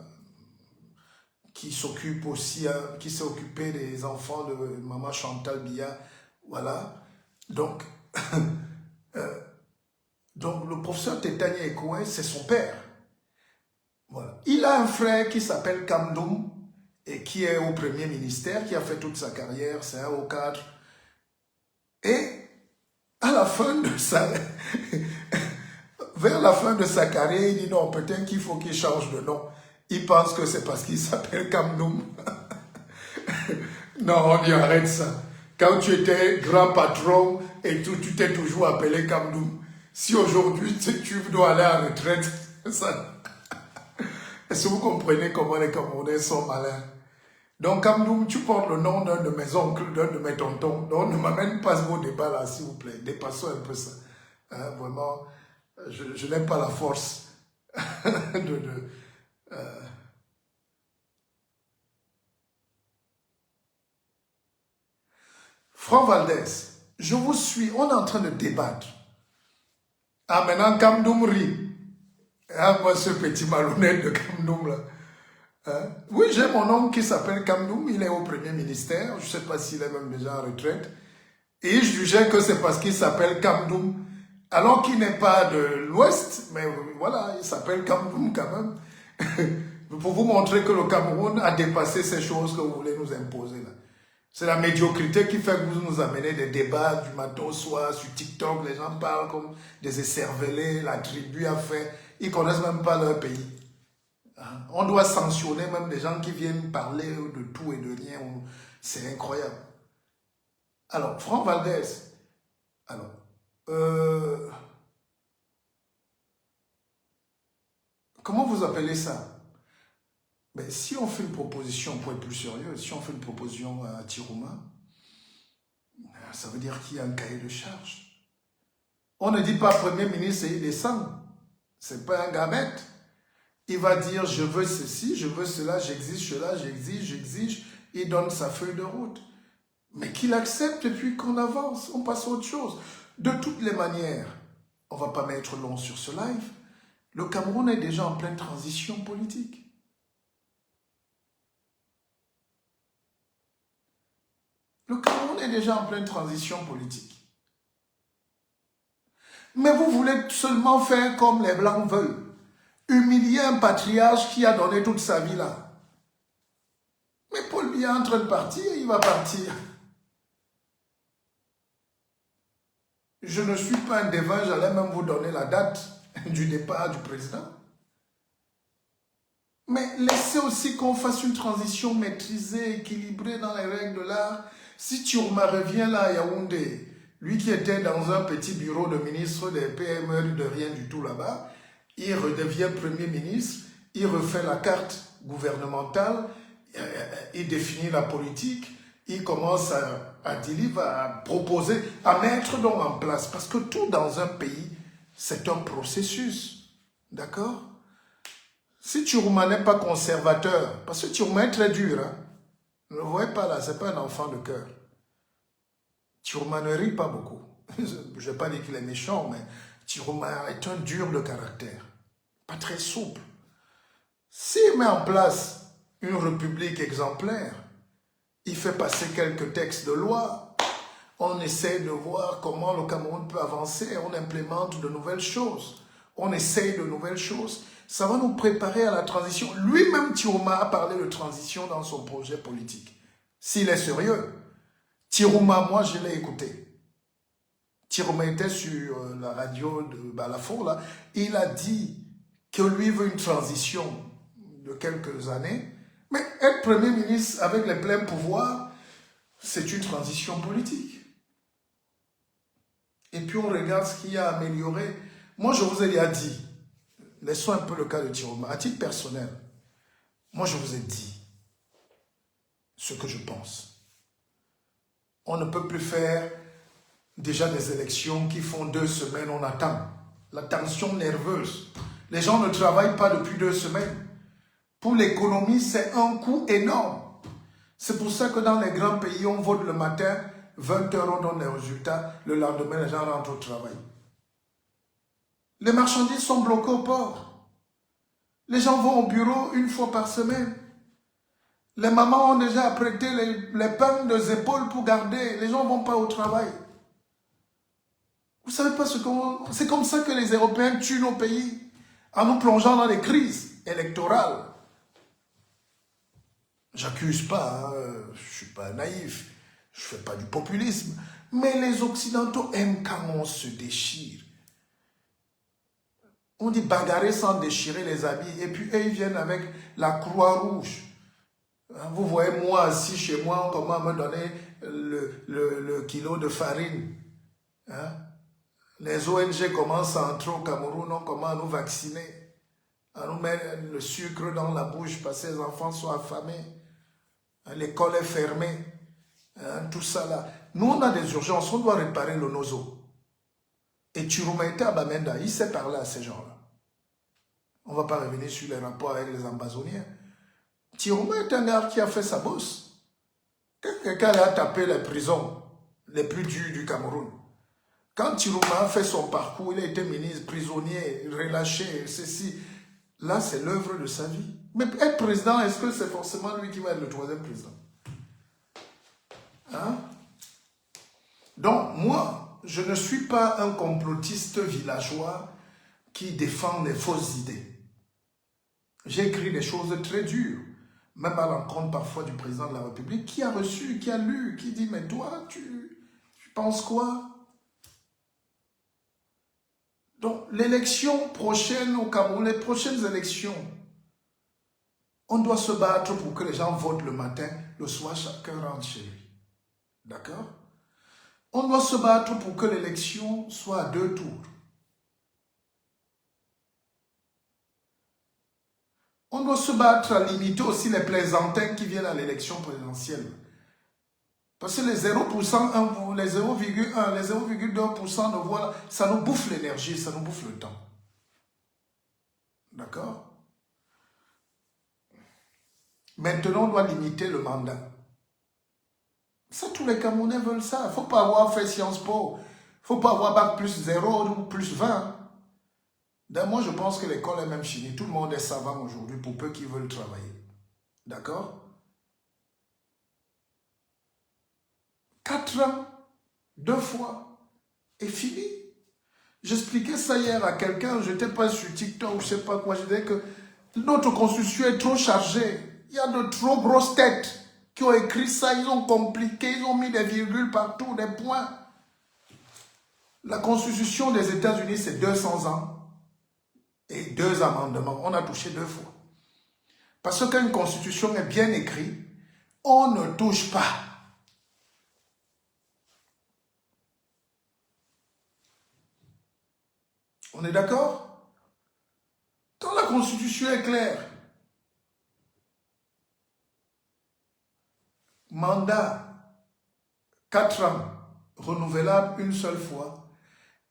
qui s'occupe aussi, qui s'est occupé des enfants de maman Chantal Bia, voilà. Donc, le professeur Tétanier Ekoué, c'est son père. Voilà. Il a un frère qui s'appelle Kamdoum et qui est au premier ministère, qui a fait toute sa carrière, c'est un haut cadre. Et à la fin de vers la fin de sa carrière, il dit non, peut-être qu'il faut qu'il change de nom. Il pense que c'est parce qu'il s'appelle Kamdoum. Non, on y arrête ça. Quand tu étais grand patron et tout, tu t'es toujours appelé Kamdoum. Si aujourd'hui tu dois aller à la retraite, ça... Est-ce que vous comprenez comment les Camerounais sont malins? Donc, Kamdoum, tu portes le nom d'un de mes oncles, d'un de mes tontons. Donc, ne m'amène pas vos débats là, s'il vous plaît. Dépassons un peu ça. Hein, vraiment, je n'aime pas la force Franck Valdez, je vous suis, on est en train de débattre. Ah, maintenant, Kamdoum rit. Ah, moi, ce petit malhonnête de Kamdoum là. Hein? Oui, j'ai mon oncle qui s'appelle Kamdoum, il est au premier ministère, je ne sais pas s'il est même déjà en retraite. Et il jugeait que c'est parce qu'il s'appelle Kamdoum, alors qu'il n'est pas de l'Ouest, mais voilà, il s'appelle Kamdoum quand même. Pour vous montrer que le Cameroun a dépassé ces choses que vous voulez nous imposer là. C'est la médiocrité qui fait que vous nous amenez des débats du matin au soir sur TikTok, les gens parlent comme des écervelés, la tribu a fait, ils ne connaissent même pas leur pays. On doit sanctionner même des gens qui viennent parler de tout et de rien. C'est incroyable. Alors, Franck Valdez, alors, comment vous appelez ça? Ben, si on fait une proposition, pour être plus sérieux, si on fait une proposition à Tiruma, ça veut dire qu'il y a un cahier de charge. On ne dit pas Premier ministre et il descend. C'est pas un gamette. Il va dire, je veux ceci, je veux cela, j'exige cela, j'exige. Il donne sa feuille de route. Mais qu'il accepte et puis qu'on avance, on passe à autre chose. De toutes les manières, on ne va pas mettre long sur ce live. Le Cameroun est déjà en pleine transition politique. Le Cameroun est déjà en pleine transition politique. Mais vous voulez seulement faire comme les Blancs veulent. Humilier un patriarche qui a donné toute sa vie là. Mais Paul Biya est en train de partir, il va partir. Je ne suis pas un devin, j'allais même vous donner la date du départ du président. Mais laissez aussi qu'on fasse une transition maîtrisée, équilibrée dans les règles de l'art. Si Tchiouma revient là à Yaoundé, lui qui était dans un petit bureau de ministre des PME, de rien du tout là-bas, il redevient Premier ministre, il refait la carte gouvernementale, il définit la politique, il commence à proposer, à mettre donc en place. Parce que tout dans un pays, c'est un processus. D'accord? Si Tchiouma n'est pas conservateur, parce que Tchiouma est très dur, hein? Ne le voyez pas là, ce n'est pas un enfant de cœur. Tchiouma ne rit pas beaucoup. Je ne vais pas dire qu'il est méchant, mais Tchiouma est un dur de caractère, pas très souple. S'il met en place une république exemplaire, il fait passer quelques textes de loi, on essaie de voir comment le Cameroun peut avancer, on implémente de nouvelles choses, on essaye de nouvelles choses, ça va nous préparer à la transition. Lui-même, Tchiouma a parlé de transition dans son projet politique. S'il est sérieux, Tchiouma, moi je l'ai écouté. Tchiouma était sur la radio de Balafon, là, il a dit que lui veut une transition de quelques années, mais être Premier ministre avec les pleins pouvoirs, c'est une transition politique. Et puis on regarde ce qu'il y a amélioré. Moi je vous ai déjà dit, laissons un peu le cas de Tchiouma, à titre personnel, moi je vous ai dit ce que je pense. On ne peut plus faire déjà des élections qui font 2 semaines, on attend. La tension nerveuse. Les gens ne travaillent pas depuis 2 semaines. Pour l'économie, c'est un coût énorme. C'est pour ça que dans les grands pays, on vote le matin, 20 h, on donne les résultats, le lendemain, les gens rentrent au travail. Les marchandises sont bloquées au port. Les gens vont au bureau 1 fois par semaine. Les mamans ont déjà prêté les pains de épaules pour garder. Les gens ne vont pas au travail. Vous ne savez pas ce qu'on... C'est comme ça que les Européens tuent nos pays, en nous plongeant dans des crises électorales. J'accuse pas, hein, je ne suis pas naïf, je ne fais pas du populisme. Mais les Occidentaux aiment quand on se déchire. On dit bagarrer sans déchirer les habits. Et puis eux, ils viennent avec la Croix-Rouge. Vous voyez, moi, assis chez moi, comment me donner le kilo de farine. Hein? Les ONG commencent à entrer au Cameroun, on commence à nous vacciner, à nous mettre le sucre dans la bouche parce que les enfants sont affamés. L'école est fermée. Hein, tout ça là. Nous, on a des urgences, on doit réparer le nozo. Et Tchiouma était à Bamenda, il sait parler à ces gens-là. On ne va pas revenir sur les rapports avec les Ambazoniens. Tchiouma est un gars qui a fait sa bosse. Quelqu'un a tapé les prisons les plus dures du Cameroun. Quand Tchiouma a fait son parcours, il a été ministre, prisonnier, relâché, ceci. Là, c'est l'œuvre de sa vie. Mais être président, est-ce que c'est forcément lui qui va être le 3e président? Hein? Donc, moi, je ne suis pas un complotiste villageois qui défend les fausses idées. J'ai écrit des choses très dures, même à l'encontre parfois du président de la République, qui a reçu, qui a lu, qui dit « Mais toi, tu penses quoi ?» Donc, l'élection prochaine au Cameroun, les prochaines élections, on doit se battre pour que les gens votent le matin, le soir, chacun rentre chez lui. D'accord? On doit se battre pour que l'élection soit à 2 tours. On doit se battre à limiter aussi les plaisantins qui viennent à l'élection présidentielle. Parce que les 0%, les 0,1, les 0,2% de voix, ça nous bouffe l'énergie, ça nous bouffe le temps. D'accord? Maintenant, on doit limiter le mandat. Ça, tous les Camerounais veulent ça. Il ne faut pas avoir fait Sciences Po. Il ne faut pas avoir bac plus 0 ou plus 20. Donc moi, je pense que l'école est même finie. Tout le monde est savant aujourd'hui pour peu qu'ils veulent travailler. D'accord? 4 ans, 2 fois, et fini. J'expliquais ça hier à quelqu'un, je n'étais pas sur TikTok, je ne sais pas quoi, je disais que notre constitution est trop chargée. Il y a de trop grosses têtes qui ont écrit ça, ils ont compliqué, ils ont mis des virgules partout, des points. La constitution des États-Unis, c'est 200 ans et 2 amendements. On a touché 2 fois. Parce que quand une constitution est bien écrite, on ne touche pas. On est d'accord? Quand la constitution est claire, mandat 4 ans, renouvelable une seule fois,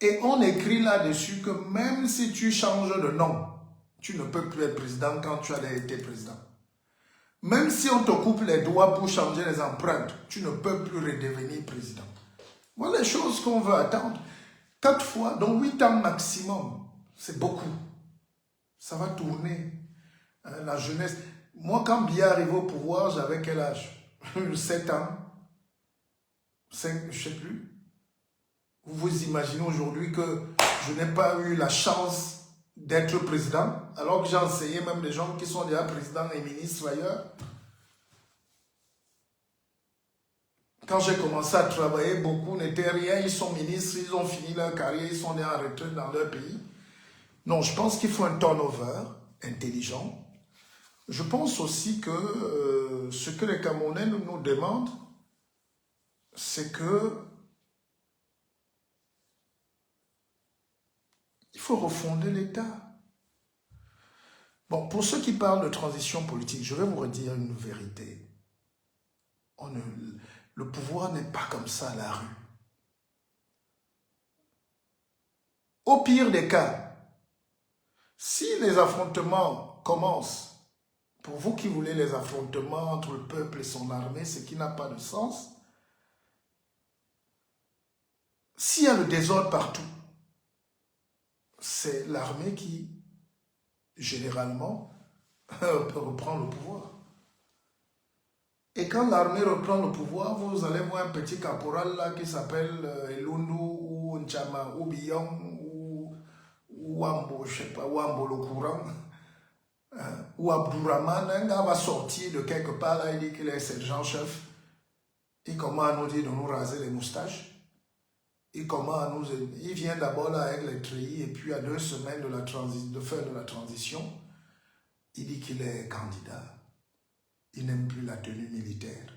et on écrit là-dessus que même si tu changes de nom, tu ne peux plus être président quand tu as été président. Même si on te coupe les doigts pour changer les empreintes, tu ne peux plus redevenir président. Voilà les choses qu'on veut attendre. 4 fois, donc 8 ans maximum, c'est beaucoup. Ça va tourner. La jeunesse. Moi, quand Biya arrivé au pouvoir, j'avais quel âge? 7 ans. 5, je ne sais plus. Vous vous imaginez aujourd'hui que je n'ai pas eu la chance d'être président, alors que j'ai enseigné même des gens qui sont déjà présidents et ministres ailleurs. Quand j'ai commencé à travailler, beaucoup n'étaient rien, ils sont ministres, ils ont fini leur carrière, ils sont déjà en retraite dans leur pays. Non, je pense qu'il faut un turnover intelligent. Je pense aussi que ce que les Camerounais nous demandent, c'est que il faut refonder l'État. Bon, pour ceux qui parlent de transition politique, je vais vous redire une vérité. Le pouvoir n'est pas comme ça à la rue. Au pire des cas, si les affrontements commencent, pour vous qui voulez les affrontements entre le peuple et son armée, ce qui n'a pas de sens, s'il y a le désordre partout, c'est l'armée qui, généralement, reprend le pouvoir. Et quand l'armée reprend le pouvoir, vous allez voir un petit caporal là qui s'appelle Elundu ou Nchama ou Biyong ou Wambo, je ne sais pas, Wambo le courant, ou Abdourahman, un gars va sortir de quelque part là, il dit qu'il est sergent-chef. Il commence à nous dire de nous raser les moustaches. Il vient d'abord là avec les treillis et puis à 2 semaines de faire de la transition, il dit qu'il est candidat. Il n'aime plus la tenue militaire.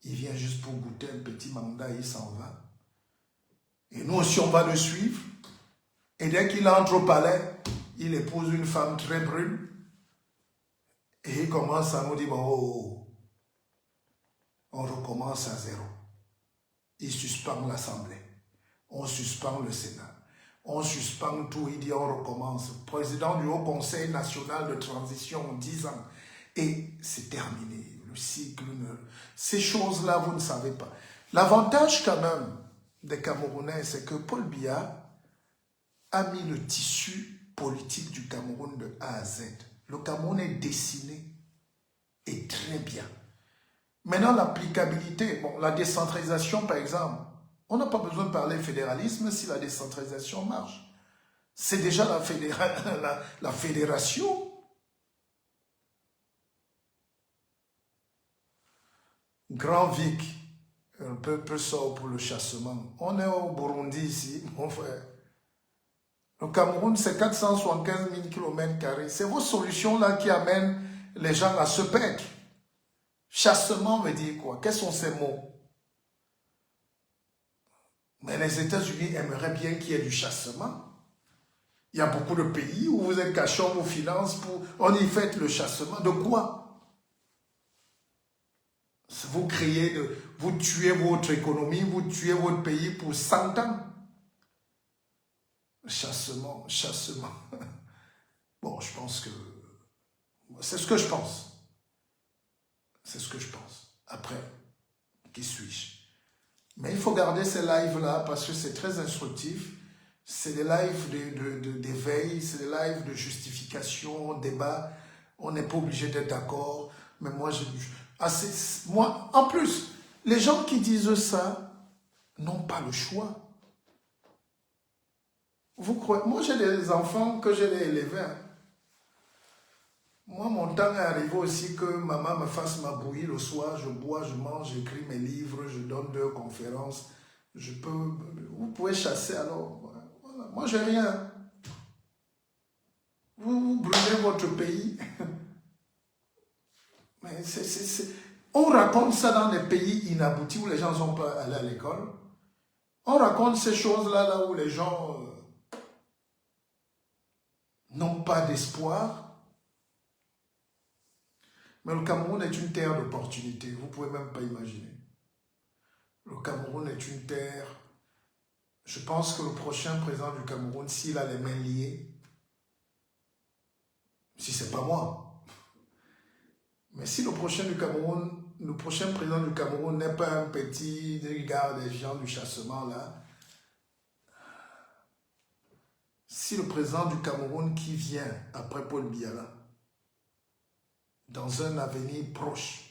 Il vient juste pour goûter un petit mandat et il s'en va. Et nous aussi, on va le suivre. Et dès qu'il entre au palais, il épouse une femme très brune. Et il commence à nous dire, bon, oh, on recommence à zéro. Il suspend l'Assemblée. On suspend le Sénat. On suspend tout, il dit on recommence. Président du Haut Conseil national de transition, 10 ans. Et c'est terminé. Le cycle, ces choses-là, vous ne savez pas. L'avantage quand même des Camerounais, c'est que Paul Biya a mis le tissu politique du Cameroun de A à Z. Le Cameroun est dessiné et très bien. Maintenant, l'applicabilité, bon, la décentralisation par exemple, on n'a pas besoin de parler fédéralisme si la décentralisation marche. C'est déjà la fédération. Grand Vic, un peuple sort pour le chassement. On est au Burundi ici, mon frère. Le Cameroun, c'est 475 000 km². C'est vos solutions-là qui amènent les gens à se perdre. Chassement veut dire quoi? Quels sont ces mots? Mais les États-Unis aimeraient bien qu'il y ait du chassement. Il y a beaucoup de pays où vous êtes cachant vos finances pour... On y fait le chassement. De quoi? Vous créez, vous tuez votre économie, vous tuez votre pays pour 100 ans. Chassement. Bon, je pense que... C'est ce que je pense. C'est ce que je pense. Après, qui suis-je? Mais il faut garder ces lives-là parce que c'est très instructif. C'est des lives d'éveil, c'est des lives de justification, débat. On n'est pas obligé d'être d'accord. Mais moi, moi, en plus, les gens qui disent ça n'ont pas le choix. Vous croyez? Moi, j'ai des enfants que j'ai élevés. Moi, mon temps est arrivé aussi que maman me fasse ma bouillie le soir. Je bois, je mange, j'écris mes livres, je donne 2 conférences. Vous pouvez chasser alors. Voilà. Moi, j'ai rien. Vous brûlez votre pays. Mais on raconte ça dans des pays inaboutis où les gens ne sont pas allés à l'école. On raconte ces choses-là là où les gens n'ont pas d'espoir. Mais le Cameroun est une terre d'opportunités. Vous ne pouvez même pas imaginer. Le Cameroun est une terre... Je pense que le prochain président du Cameroun, s'il a les mains liées, si ce n'est pas moi, mais si le prochain président du Cameroun n'est pas un petit gars des gens du chassement là, si le président du Cameroun qui vient après Paul Biya, dans un avenir proche,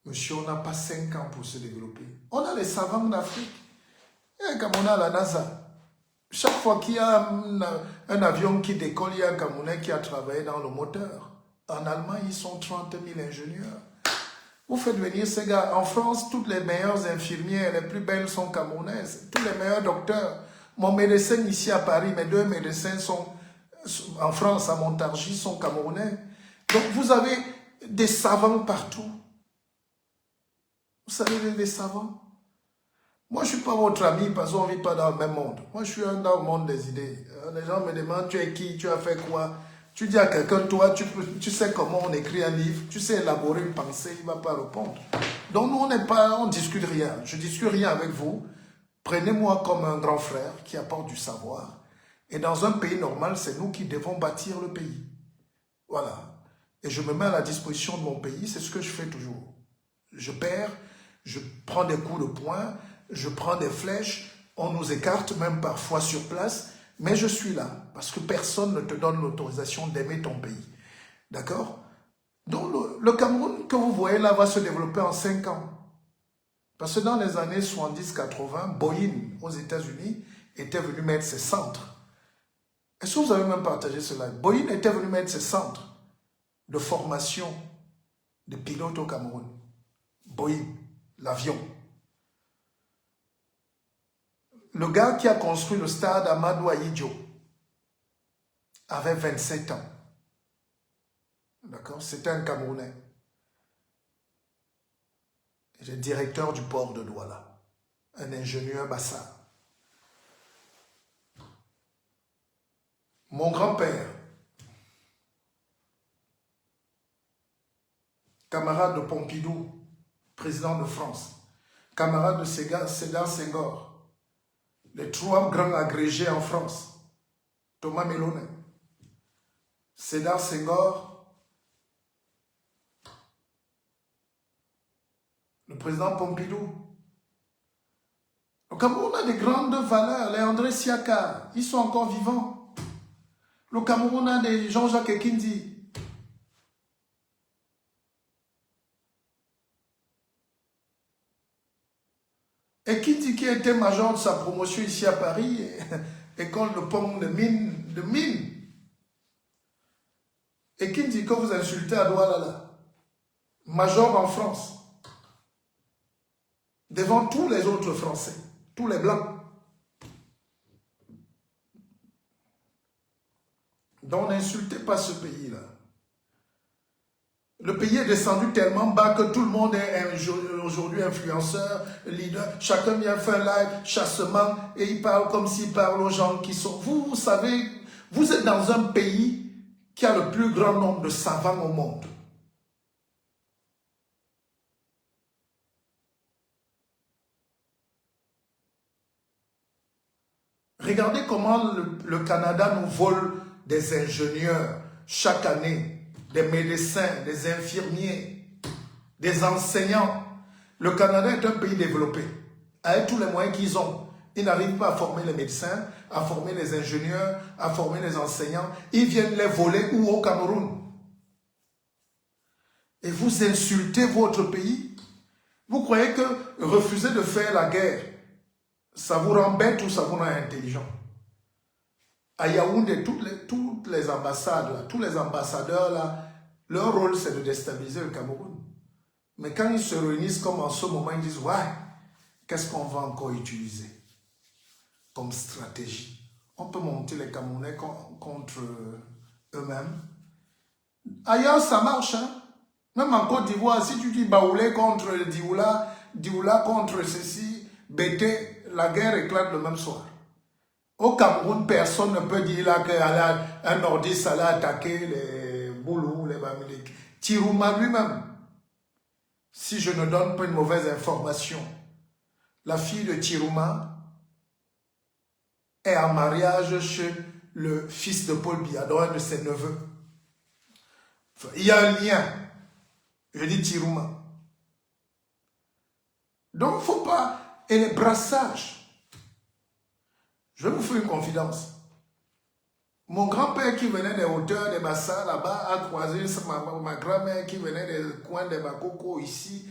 monsieur, on n'a pas 5 ans pour se développer. On a les savants d'Afrique. Et comme on a la NASA. Chaque fois qu'il y a un avion qui décolle, il y a un Camerounais qui a travaillé dans le moteur. En Allemagne, ils sont 30 000 ingénieurs. Vous faites venir ces gars. En France, toutes les meilleures infirmières, les plus belles sont camerounaises. Tous les meilleurs docteurs. Mon médecin ici à Paris, mes 2 médecins sont en France, à Montargis, sont camerounais. Donc vous avez des savants partout. Vous savez, des savants. Moi, je ne suis pas votre ami parce qu'on ne vit pas dans le même monde. Moi, je suis dans le monde des idées. Les gens me demandent, tu es qui, tu as fait quoi? Tu dis à quelqu'un, toi, tu sais comment on écrit un livre, tu sais élaborer une pensée, il ne va pas répondre. Donc, nous, on ne discute rien. Je ne discute rien avec vous. Prenez-moi comme un grand frère qui apporte du savoir. Et dans un pays normal, c'est nous qui devons bâtir le pays. Voilà. Et je me mets à la disposition de mon pays, c'est ce que je fais toujours. Je perds, je prends des coups de poing, je prends des flèches, on nous écarte même parfois sur place, mais je suis là, parce que personne ne te donne l'autorisation d'aimer ton pays. D'accord? Donc le Cameroun que vous voyez là va se développer en 5 ans. Parce que dans les années 70-80, Boeing aux États-Unis était venu mettre ses centres. Est-ce que vous avez même partagé cela? Boeing était venu mettre ses centres de formation de pilotes au Cameroun. Boeing, l'avion. Le gars qui a construit le stade Amadou Ahidjo avait 27 ans. D'accord? C'était un Camerounais. Il est directeur du port de Douala. Un ingénieur Bassa. Mon grand-père, camarade de Pompidou, président de France, camarade de Sédar Senghor, les 3 grands agrégés en France, Thomas Mélonet, Sédar Senghor, le président Pompidou. Le Cameroun a des grandes valeurs, les André Siaka, ils sont encore vivants. Le Cameroun a des Jean-Jacques Ekindi. Ekindi qui était major de sa promotion ici à Paris, école de pomme de mine. Ekindi que vous insultez à Douala là, major en France, devant tous les autres Français, tous les Blancs. Donc n'insultez pas ce pays-là. Le pays est descendu tellement bas que tout le monde est aujourd'hui influenceur, leader. Chacun vient faire live, chassement, et il parle comme s'il parle aux gens qui sont... Vous savez, vous êtes dans un pays qui a le plus grand nombre de savants au monde. Regardez comment le Canada nous vole des ingénieurs chaque année, des médecins, des infirmiers. des enseignants. Le Canada est un pays développé. Avec tous les moyens qu'ils ont, ils n'arrivent pas à former les médecins, à former les ingénieurs, à former les enseignants. Ils viennent les voler où au Cameroun. Et vous insultez votre pays. Vous croyez que refuser de faire la guerre, ça vous rend bête ou ça vous rend intelligent? À Yaoundé, toutes les ambassades, là, tous les ambassadeurs, là, leur rôle, c'est de déstabiliser le Cameroun. Mais quand ils se réunissent comme en ce moment, ils disent, ouais, qu'est-ce qu'on va encore utiliser comme stratégie? On peut monter les Camerounais contre eux-mêmes. Ailleurs, ça marche, hein? Même en Côte d'Ivoire, si tu dis Baoulé contre Dioula, Dioula contre ceci, Bété, la guerre éclate le même soir. Au Cameroun, personne ne peut dire là qu'un nordiste allait attaquer les Boulous, les Bamilek. Tirouma lui-même, si je ne donne pas une mauvaise information, la fille de Tirouma est en mariage chez le fils de Paul Biya, donc un de ses neveux. Enfin, il y a un lien. Je dis Tirouma. Donc, il ne faut pas... Et les brassages. Je vais vous faire une confidence. Mon grand-père qui venait des hauteurs des Bassa, là-bas, a croisé ma grand-mère qui venait des coins des Bakoko, ici,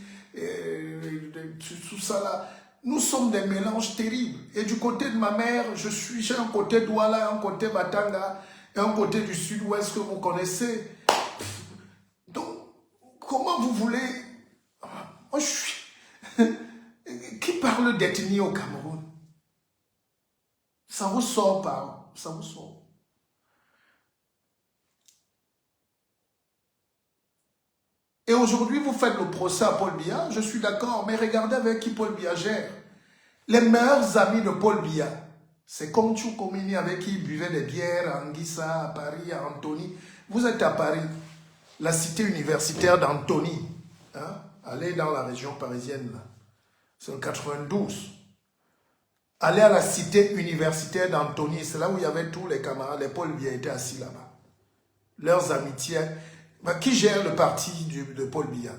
tout ça là. Nous sommes des mélanges terribles. Et du côté de ma mère, j'ai un côté Douala, un côté Batanga, et un côté du sud-ouest que vous connaissez. Donc, comment vous voulez... Moi, je suis... Qui parle d'ethnie au Cameroun? Ça vous sort pas, ça vous sort. Et aujourd'hui, vous faites le procès à Paul Biya, je suis d'accord, mais regardez avec qui Paul Biya gère. Les meilleurs amis de Paul Biya, c'est Komchou Komini avec qui il buvait des bières à Anguissa, à Paris, à Antony. Vous êtes à Paris, la cité universitaire d'Antony. Hein? Allez dans la région parisienne, c'est le 92. Allez à la cité universitaire d'Antony, c'est là où il y avait tous les camarades, les Paul Biya étaient assis là-bas. Leurs amitiés. Qui gère le parti de Paul Biya?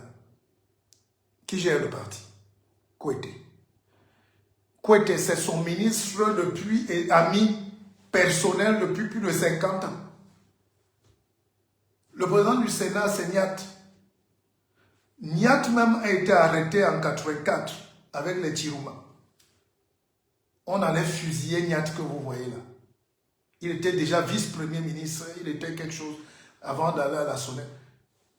Qui gère le parti? Kouété. Kouété, c'est son ministre depuis et ami personnel depuis plus de 50 ans. Le président du Sénat, c'est Niat. Niat même a été arrêté en 84 avec les Tirouma. On allait fusiller Niat que vous voyez là. Il était déjà vice-premier ministre, il était quelque chose avant d'aller à la Sonnette.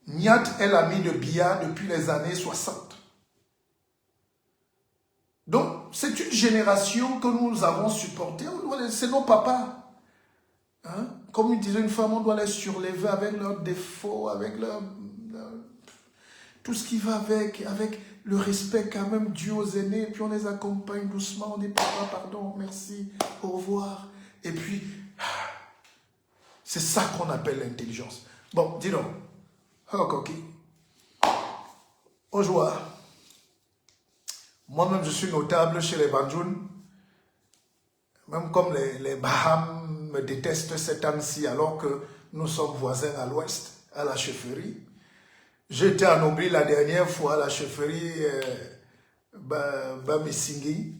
Niat est l'ami de Biya depuis les années 60. Donc, c'est une génération que nous avons supportée. C'est nos papas. Hein? Comme il disait une femme, on doit les surlever avec leurs défauts, avec tout ce qui va avec le respect quand même dû aux aînés. Et puis on les accompagne doucement, on dit papa, pardon, merci, au revoir. Et puis, c'est ça qu'on appelle l'intelligence. Bon, dis donc. Oh, coquille. Aujourd'hui, moi-même je suis notable chez les Banjoun. Même comme les Baham me détestent ces temps-ci alors que nous sommes voisins à l'ouest, à la chefferie. J'étais anobli la dernière fois à la chefferie Bamisingui,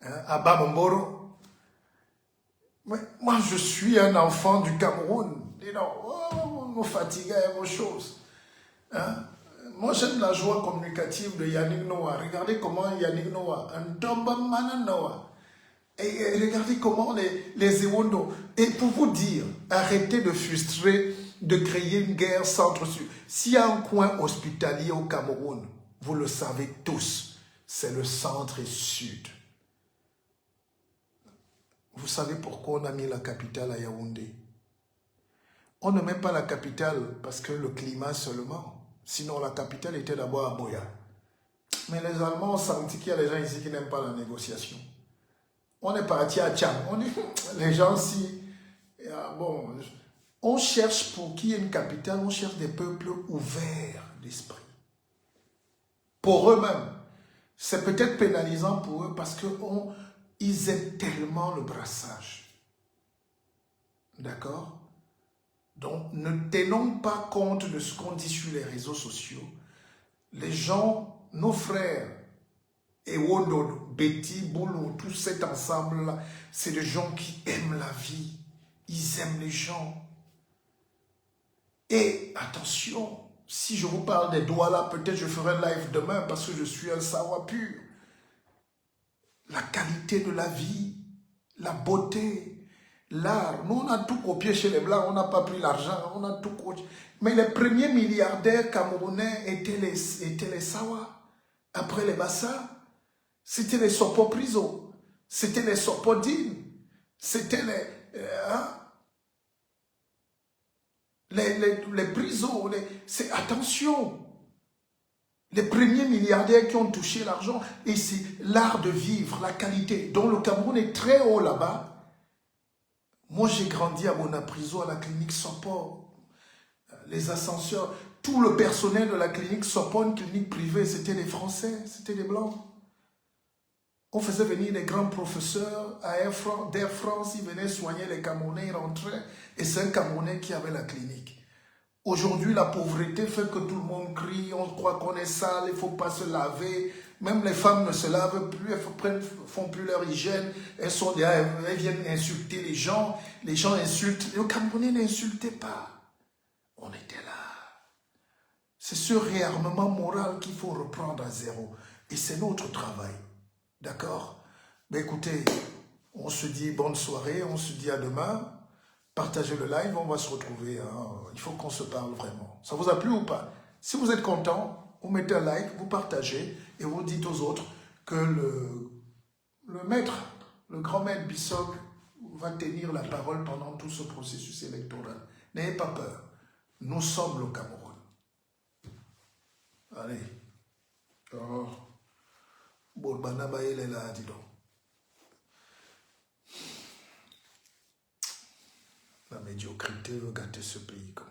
à Bamamboro. Mais moi je suis un enfant du Cameroun. Dis donc, oh, me fatiguer à vos choses. Hein? Moi, j'aime la joie communicative de Yannick Noah. Regardez comment Yannick Noah, un tomba mana Noah. Et regardez comment les Ewondo. Et pour vous dire, arrêtez de frustrer, de créer une guerre centre-sud. S'il y a un coin hospitalier au Cameroun, vous le savez tous, c'est le centre et sud. Vous savez pourquoi on a mis la capitale à Yaoundé? On ne met pas la capitale parce que le climat seulement. Sinon, la capitale était d'abord à Boya. Mais les Allemands ont senti qu'il y a des gens ici qui n'aiment pas la négociation. On est parti à Tcham. Les gens ici, bon, on cherche pour qu'il y ait une capitale, on cherche des peuples ouverts d'esprit. Pour eux-mêmes. C'est peut-être pénalisant pour eux parce qu'ils aiment tellement le brassage. D'accord? Donc, ne tenons pas compte de ce qu'on dit sur les réseaux sociaux. les gens, nos frères, et Wondo, Betty, Boulou, tout cet ensemble-là, c'est des gens qui aiment la vie. Ils aiment les gens. Et attention, si je vous parle des doigts là, peut-être je ferai un live demain parce que je suis un savoir pur. La qualité de la vie, la beauté, l'art. Nous, on a tout copié chez les Blancs, on n'a pas pris l'argent, on a tout copié. Mais les premiers milliardaires camerounais étaient les Sawa. Après les Bassa, c'était les Sopo Priso, c'était les Sopodine, c'était les Priso. Attention, les premiers milliardaires qui ont touché l'argent, et c'est l'art de vivre, la qualité, dont le Cameroun est très haut là-bas. Moi, j'ai grandi à Bonapriso, à la clinique Sopo. Les ascenseurs, tout le personnel de la clinique Sopo, une clinique privée, c'était des Français, c'était des Blancs. On faisait venir des grands professeurs d'Air France, ils venaient soigner les Camerounais, ils rentraient, et c'est un Camerounais qui avait la clinique. Aujourd'hui, la pauvreté fait que tout le monde crie, on croit qu'on est sale, il ne faut pas se laver. Même les femmes ne se lavent plus, elles ne font plus leur hygiène, elles viennent insulter les gens insultent. Le Camerounais n'insultait pas. On était là. C'est ce réarmement moral qu'il faut reprendre à zéro. Et c'est notre travail. D'accord? Mais écoutez, on se dit bonne soirée, on se dit à demain. Partagez le live, on va se retrouver. Hein. Il faut qu'on se parle vraiment. Ça vous a plu ou pas? Si vous êtes content, vous mettez un like, vous partagez et vous dites aux autres que le maître, le grand maître Bissok va tenir la parole pendant tout ce processus électoral. N'ayez pas peur. Nous sommes le Cameroun. Allez. Oh. Bourbanaba, il est là, dis donc. La médiocrité veut gâter ce pays comme